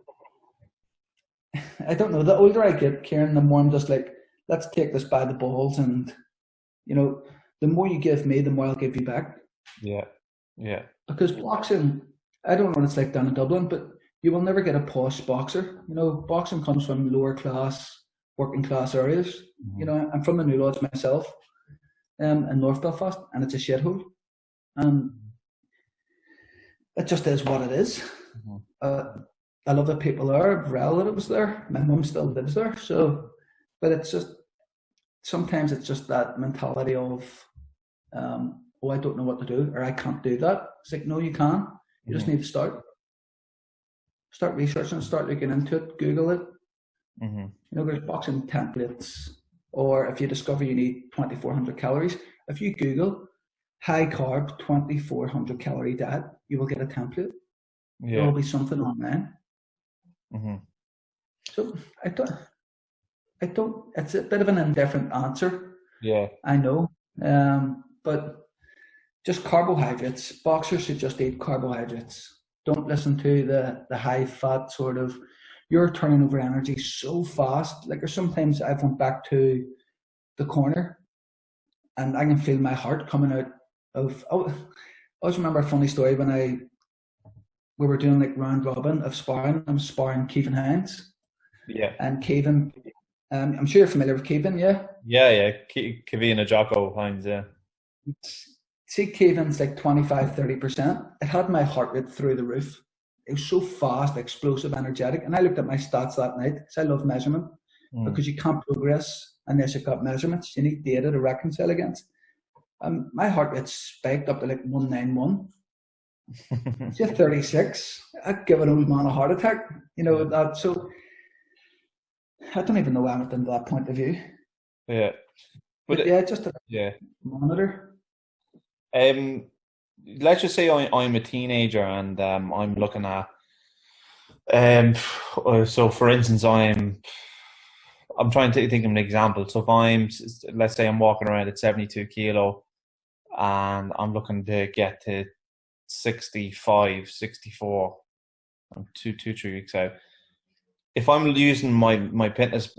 I don't know. The older I get, Kieran, the more I'm just like, let's take this by the balls, and the more you give me, the more I'll give you back. Yeah. Because boxing, I don't know what it's like down in Dublin, but you will never get a posh boxer. Boxing comes from lower class, working class areas. I'm from the New Lodge myself, in North Belfast, and it's a shithole. And it just is what it is. I love the people there. I have relatives there. My mum still lives there. But it's just, sometimes it's just that mentality of, I don't know what to do, or I can't do that. It's like, no, you can. You just need to start researching, start looking into it, Google it. There's boxing templates, or if you discover you need 2,400 calories, if you Google high carb 2,400 calorie diet, you will get a template. There will be something online. So I don't. It's a bit of an indifferent answer. Yeah, I know. But just carbohydrates. Boxers should just eat carbohydrates. Don't listen to the high fat sort of. You're turning over energy so fast. Like, there's sometimes I've went back to the corner, and I can feel my heart coming out of. I always remember a funny story when we were doing like round robin of sparring. I'm sparring Kevin Hines. Yeah. And Kevin, I'm sure you're familiar with Kevin, yeah? Yeah. Kevin Ajako Hines, yeah. See, Kevin's like 25-30%. It had my heart rate through the roof. It was so fast, explosive, energetic. And I looked at my stats that night, because I love measurement, because you can't progress unless you've got measurements. You need data to reconcile against. My heart rate spiked up to like 191. It's just 36. I'd give an old man a heart attack. That. So I don't even know why I went into that point of view. Yeah. But just a monitor. Let's just say I'm a teenager and I'm looking at so for instance I'm trying to think of an example. So if let's say I'm walking around at 72 kilo and I'm looking to get to 65, 64, I'm 2-3 weeks out. If I'm using my fitness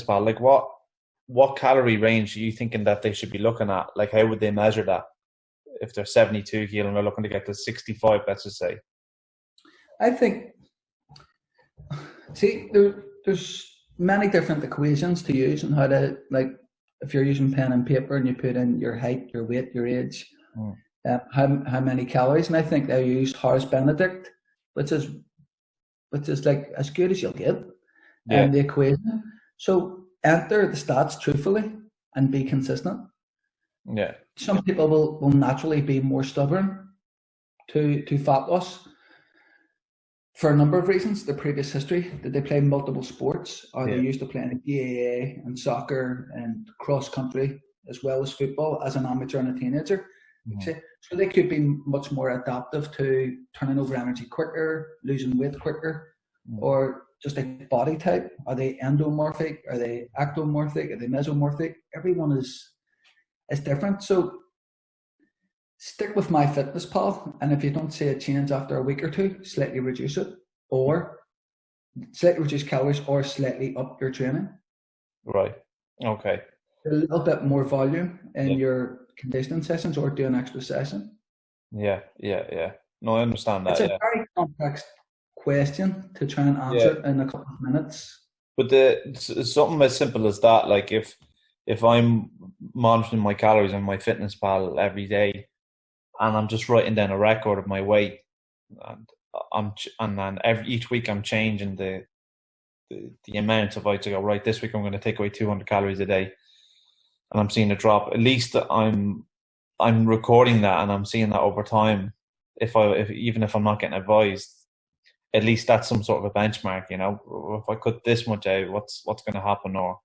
pal, like what calorie range are you thinking that they should be looking at? Like, how would they measure that? If they're 72 kilo and they're looking to get to 65, let's just say. I think, there's many different equations to use and how to, like, if you're using pen and paper and you put in your height, your weight, your age, how many calories, and I think they used Horace Benedict, which is like as good as you'll get, Yeah. the equation. So enter the stats truthfully and be consistent. Yeah. Some people will naturally be more stubborn to fat loss for a number of reasons. Their previous history, did they play multiple sports? Are they used to playing GAA and soccer and cross country as well as football as an amateur and a teenager? Mm-hmm. So they could be much more adaptive to turning over energy quicker, losing weight quicker, or just a body type. Are they endomorphic? Are they ectomorphic? Are they mesomorphic? Everyone is different. So stick with MyFitnessPal, and if you don't see a change after a week or two, slightly reduce it, or slightly reduce calories, or slightly up your training. Right. Okay. A little bit more volume in your conditioning sessions, or do an extra session. Yeah. No, I understand that. It's a very complex question to try and answer in a couple of minutes. But something as simple as that, like if I'm monitoring my calories on MyFitnessPal every day, and I'm just writing down a record of my weight, and then each week I'm changing the amount of weight to go, right, this week I'm going to take away 200 calories a day, and I'm seeing a drop. At least I'm recording that, and I'm seeing that over time. Even if I'm not getting advised, at least that's some sort of a benchmark, you know. If I cut this much out, what's going to happen, or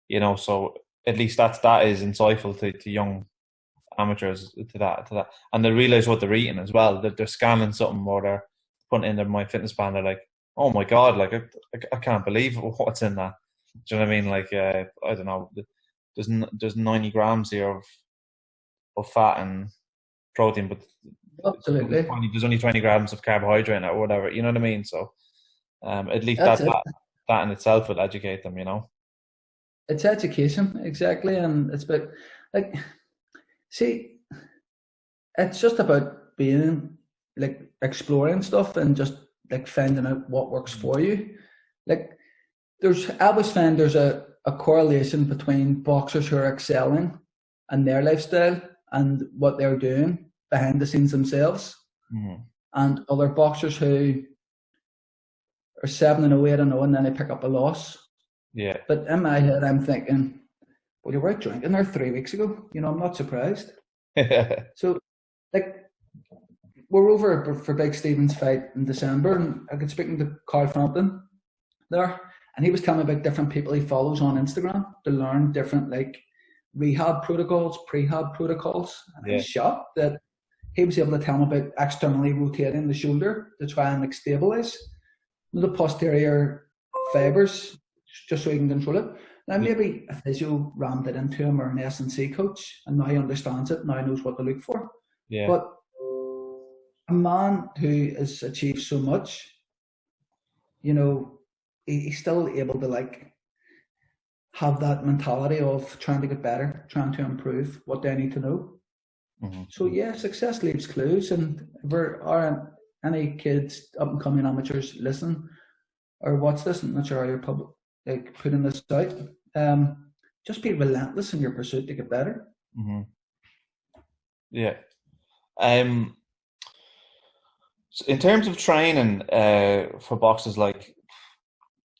you know. So at least that is insightful to young amateurs to that, and they realize what they're eating as well. That they're scanning something, or they're putting in their MyFitnessPal. They're like, oh my god, like I can't believe what's in that. Do you know what I mean? Like I don't know, there's 90 grams here of fat and protein, but absolutely there's only 20 grams of carbohydrate or whatever. You know what I mean? So at least that in itself will educate them. You know, it's education, exactly, and it's about like. See, it's just about being like exploring stuff and just like finding out what works for you. Like I always find there's a correlation between boxers who are excelling and their lifestyle and what they're doing behind the scenes themselves, and other boxers who are 7-0, 8-0, and then they pick up a loss. Yeah. But in my head, I'm thinking, well, you were out drinking there 3 weeks ago. You know, I'm not surprised. So, like, we're over for Big Stephen's fight in December, and I got speaking to Carl Frampton there, and he was telling me about different people he follows on Instagram to learn different, like, rehab protocols, prehab protocols. And I was shocked that he was able to tell me about externally rotating the shoulder to try and, like, stabilize the posterior fibers just so he can control it. Now, maybe a physio rammed it into him, or an S&C coach, and now he understands it, now he knows what to look for. Yeah. But a man who has achieved so much, you know, he's still able to, like, have that mentality of trying to get better, trying to improve. What do I need to know? So, yeah, success leaves clues. And if there are any kids, up-and-coming amateurs, listen or watch this, I'm not sure how you're putting this out. Just be relentless in your pursuit to get better. Yeah. So in terms of training for boxers, like,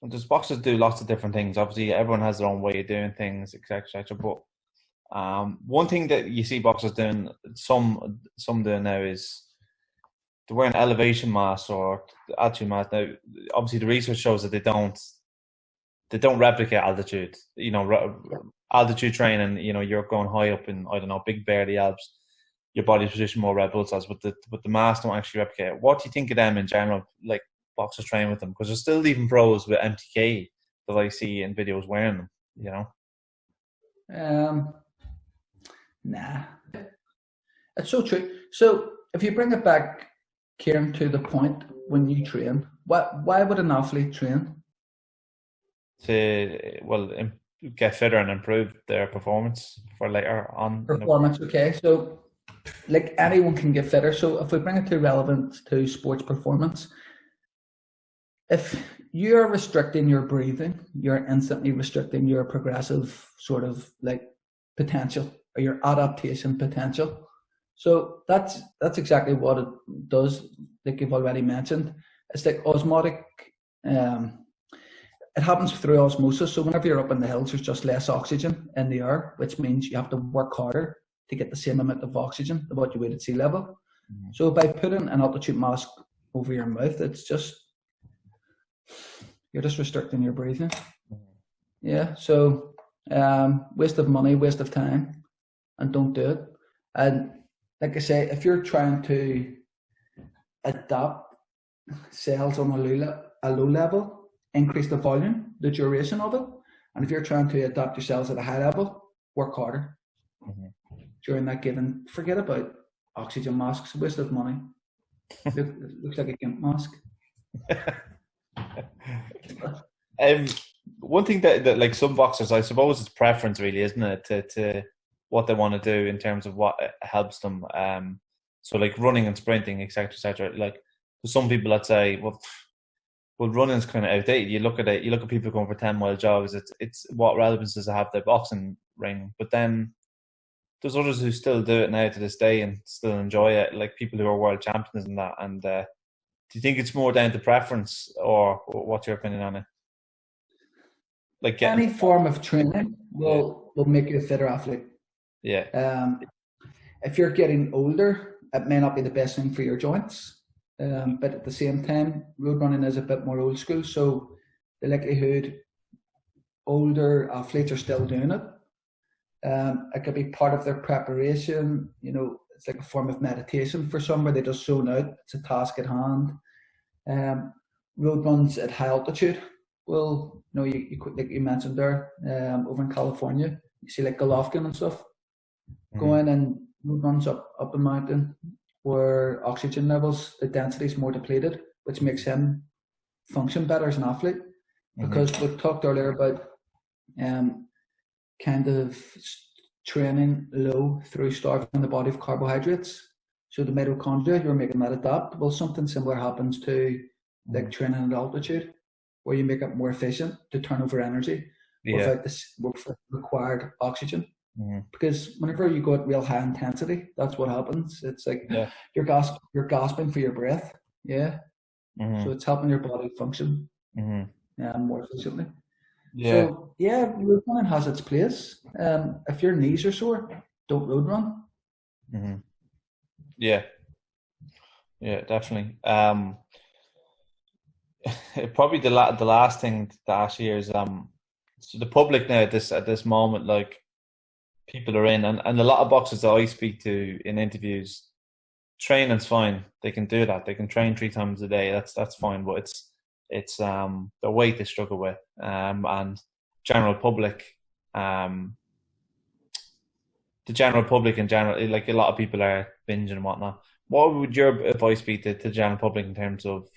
does boxers do lots of different things? Obviously, everyone has their own way of doing things, etc. But one thing that you see boxers doing, some doing now, is they're wearing elevation masks or altitude masks. Now, obviously, the research shows that they don't replicate altitude. You know, altitude training, you know, you're going high up in, I don't know, Big Bear, the Alps, your body's position more red blood cells, but the masks don't actually replicate it. What do you think of them in general, like boxers training with them? Because there's still even pros with MTK that I see in videos wearing them, you know? Nah. It's so true. So if you bring it back, Kieran, to the point, when you train, why would an athlete train? To get fitter and improve their performance for later on. Performance, okay. So, like, anyone can get fitter. So if we bring it to relevance to sports performance, if you're restricting your breathing, you're instantly restricting your progressive sort of, like, potential, or your adaptation potential. So that's exactly what it does. Like you've already mentioned, it's like osmotic. Um, it happens through osmosis. So whenever you're up in the hills, there's just less oxygen in the air, which means you have to work harder to get the same amount of oxygen of what you would at sea level. Mhm. So by putting an altitude mask over your mouth, it's just you're just restricting your breathing. Yeah. So waste of money, waste of time, and don't do it. And like I say, if you're trying to adapt cells on a low level, increase the volume, the duration of it. And if you're trying to adapt your cells at a high level, work harder. During that given, forget about oxygen masks, waste of money. Looks like a gimp mask. One thing that like some boxers, I suppose it's preference really, isn't it, to what they want to do in terms of what helps them. So like running and sprinting, etc., etc. Like for some people, I'd say, well, running's kind of outdated. You look at it, you look at people going for 10-mile jogs. It's what relevance does it have the boxing ring? But then there's others who still do it now to this day and still enjoy it, like people who are world champions and that. And do you think it's more down to preference, or what's your opinion on it? Like any form of training will make you a fitter athlete. Yeah. If you're getting older, it may not be the best thing for your joints. But at the same time, road running is a bit more old school. So the likelihood older athletes are still doing it. It could be part of their preparation. You know, it's like a form of meditation for some where they just zone out. It's a task at hand. Road runs at high altitude. Well, you know, you like you mentioned there, over in California, you see like Golovkin and stuff going and road runs up a mountain where oxygen levels, the density is more depleted, which makes him function better as an athlete. Because we talked earlier about kind of training low through starving the body of carbohydrates. So the mitochondria, you're making that adapt. Well, something similar happens to like training at altitude, where you make it more efficient to turn over energy without this required oxygen. Because whenever you go at real high intensity, that's what happens. It's like you're gasping for your breath. Yeah. So it's helping your body function more efficiently. So road running has its place. If your knees are sore, don't road run. Yeah, definitely. Probably the last thing to ask here is so the public now at this moment, like people are in, and a lot of boxers that I speak to in interviews, training's fine. They can do that. They can train 3 times a day. That's fine. But it's the weight they struggle with, and general public, the general public in general, like a lot of people are binging and whatnot. What would your advice be to the general public in terms of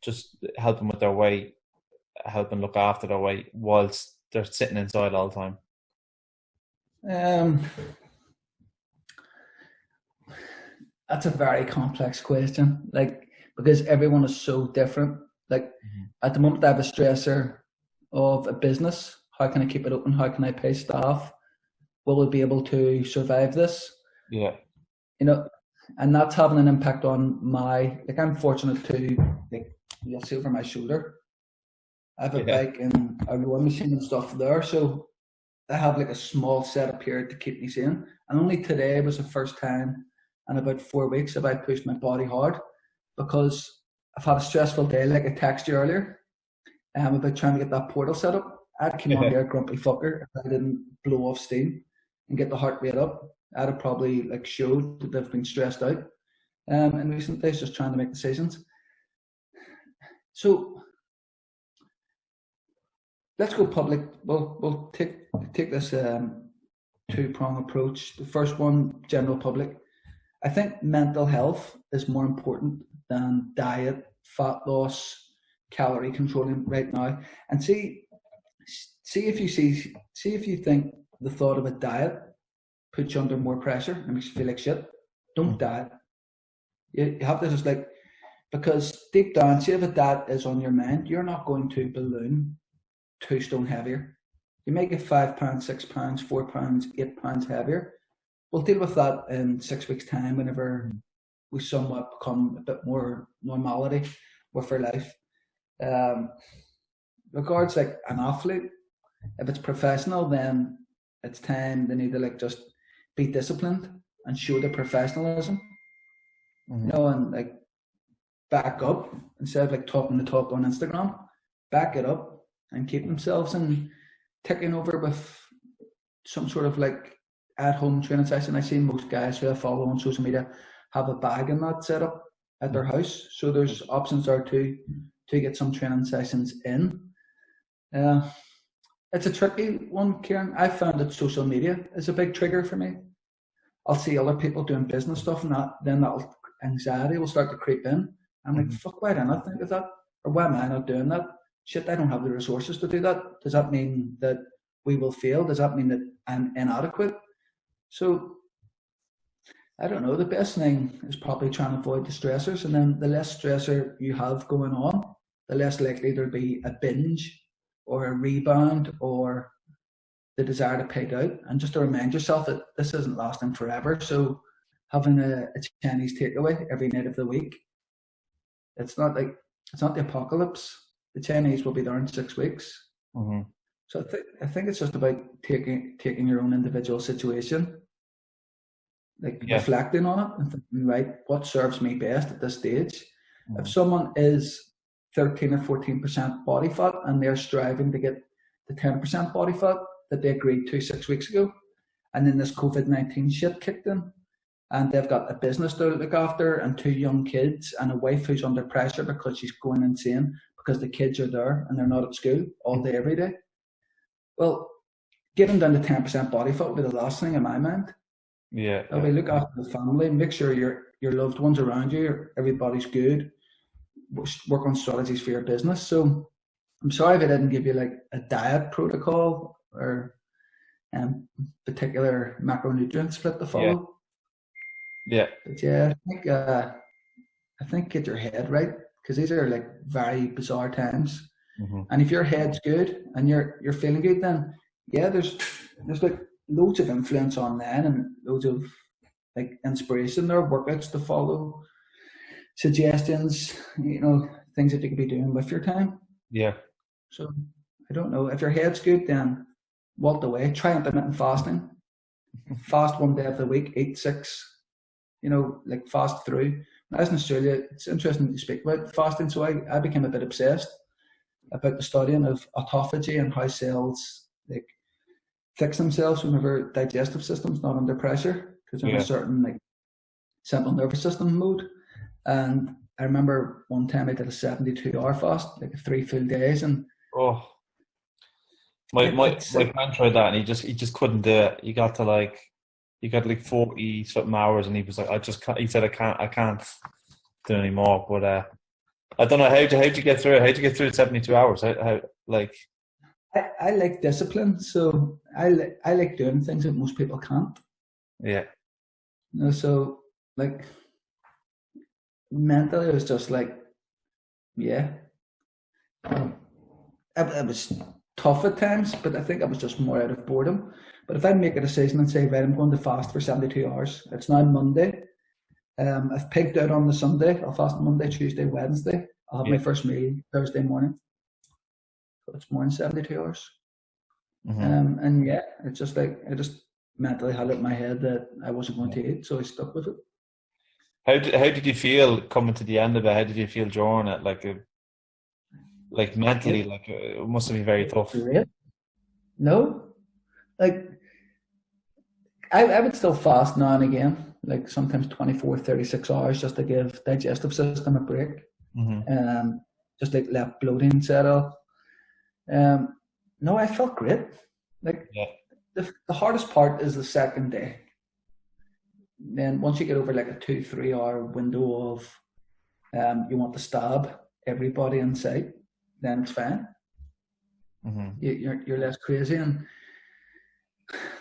just helping with their weight, helping look after their weight whilst they're sitting inside all the time? That's a very complex question, like, because everyone is so different. Like at the moment I have a stressor of a business. How can I keep it open? How can I pay staff? Will we be able to survive this? Yeah. You know, and that's having an impact on my, like I'm fortunate to, like you'll see over my shoulder, I have a bike and a rowing machine and stuff there. So I have like a small setup here to keep me sane. And only today was the first time in about 4 weeks have I pushed my body hard, because I've had a stressful day, like I texted you earlier, about trying to get that portal set up. I'd come on there grumpy fucker if I didn't blow off steam and get the heart rate up. I'd have probably like showed that they've been stressed out in recent days, just trying to make decisions. So let's go public. We'll take this 2-prong approach. The first one, general public. I think mental health is more important than diet, fat loss, calorie controlling right now. And see if you think the thought of a diet puts you under more pressure and makes you feel like shit. Don't diet. You have to just like, because deep down, see if a diet is on your mind, you're not going to balloon 2 stone heavier. You may get 5 pounds, 6 pounds, 4 pounds, 8 pounds heavier, we'll deal with that in 6 weeks' time whenever we somewhat become a bit more normality with our life. Regards like an athlete, if it's professional, then it's time they need to like just be disciplined and show the professionalism, and like back up instead of like talking the talk on Instagram, back it up and keep themselves and taking over with some sort of like at-home training session. I see most guys who I follow on social media have a bag in that set up at their house, so there's options there to get some training sessions in. It's a tricky one, Kieran. I found that social media is a big trigger for me. I'll see other people doing business stuff, and then anxiety will start to creep in. I'm like, fuck, why didn't I think of that? Or why am I not doing that? Shit, I don't have the resources to do that. Does that mean that we will fail? Does that mean that I'm inadequate? So, I don't know. The best thing is probably trying to avoid the stressors, and then the less stressor you have going on, the less likely there'll be a binge or a rebound or the desire to pig out, and just to remind yourself that this isn't lasting forever. So having a Chinese takeaway every night of the week, it's not the apocalypse. The Chinese will be there in 6 weeks. So I think it's just about taking your own individual situation, like reflecting on it and thinking, right, what serves me best at this stage? If someone is 13 or 14% body fat and they're striving to get the 10% body fat that they agreed to 6 weeks ago, and then this COVID-19 shit kicked in, and they've got a business to look after and 2 young kids and a wife who's under pressure because she's going insane because the kids are there and they're not at school all day, every day. Well, getting down to 10% body fat will be the last thing in my mind. We look after the family, make sure your loved ones around you, everybody's good, work on strategies for your business. So I'm sorry if I didn't give you like a diet protocol or particular macronutrient split to follow. But I think get your head right, because these are like very bizarre times. And if your head's good and you're feeling good, then there's like loads of influence online and loads of like inspiration there, workouts to follow, suggestions, things that you could be doing with your time. So I don't know, if your head's good, then walk away, try intermittent fasting, fast 1 day of the week, eat 6, like fast through. When I was in Australia, it's interesting to speak about fasting, so I became a bit obsessed about the studying of autophagy and how cells like fix themselves whenever digestive system's not under pressure, because they're in a certain like central nervous system mode. And I remember one time I did a 72-hour fast, like 3 full days, and my friend tried that and he just couldn't do it. He got to like 40 something hours and he was like, I just can't. He said I can't do it anymore. But I don't know, how'd you get through it? How'd you get through 72 hours? How like I like discipline, so I like doing things that most people can't. So like mentally, it was just like, it was tough at times, but I think I was just more out of boredom. But if I make a decision and say, right, I'm going to fast for 72 hours, it's now Monday. I've picked out on the Sunday. I'll fast Monday, Tuesday, Wednesday. I'll have my first meal Thursday morning. So it's more than 72 hours. It's just like, I just mentally had it in my head that I wasn't going to eat, so I stuck with it. How did you feel coming to the end of it? How did you feel during it? Like mentally, like it must have been very tough. No, like I would still fast now and again, like sometimes 24, 36 hours just to give digestive system a break. Just like let bloating settle. No, I felt great. Like the hardest part is the second day. Then once you get over like a 2-3 hour window of you want to stab everybody in sight, then it's fine. You're less crazy. And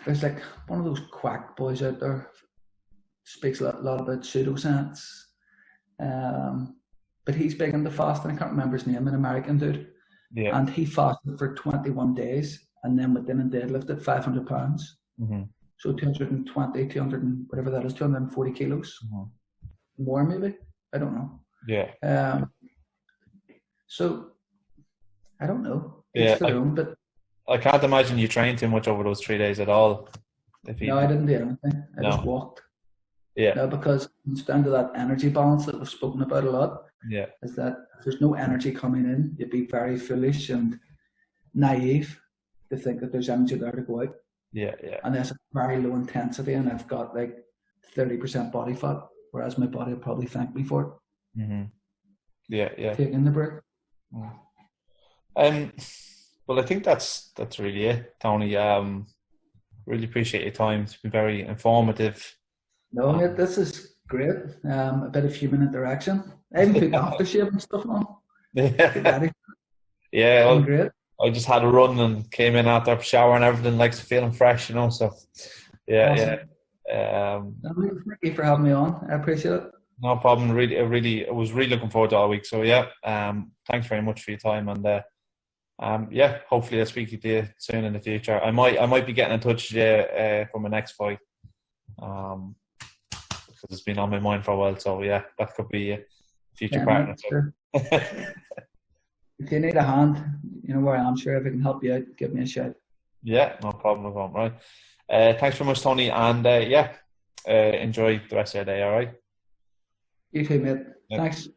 there's like one of those quack boys out there, speaks a lot about pseudoscience, but he's big into fasting. I can't remember his name, an American dude. And he fasted for 21 days and then went in and deadlifted 500 pounds. So 220, 200 and whatever that is, 240 kilos. More maybe. I don't know. Yeah. So I don't know. Yeah. Each their own, but I can't imagine you trained too much over those 3 days at all. no, I didn't do anything. I just walked. Yeah. No, because it's down to that energy balance that we've spoken about a lot. Yeah. Is that if there's no energy coming in, you'd be very foolish and naive to think that there's energy there to go out. Yeah, yeah. And there's a very low intensity, and I've got like 30% body fat, whereas my body will probably thank me for it. Mm-hmm. Yeah, yeah. Taking the break. Well, I think that's really it, Tony. Really appreciate your time. It's been very informative. No, mate, this is great. A bit of human interaction. I even took aftershave and stuff on. Yeah, well, great. I just had a run and came in after a shower and everything, like feeling fresh, So, yeah, awesome. Yeah. Thank you for having me on. I appreciate it. No problem. I was really looking forward to all week. So, yeah, thanks very much for your time, and yeah, hopefully I'll speak to you soon in the future. I might be getting in touch with you for my next fight, because it's been on my mind for a while. So, yeah, that could be a future partner. Sure. If you need a hand, you know where I am. Sure, if I can help you out, give me a shout. Yeah, no problem. Right. Thanks very much, Tony, and enjoy the rest of your day. All right. You too, mate. Yeah. Thanks.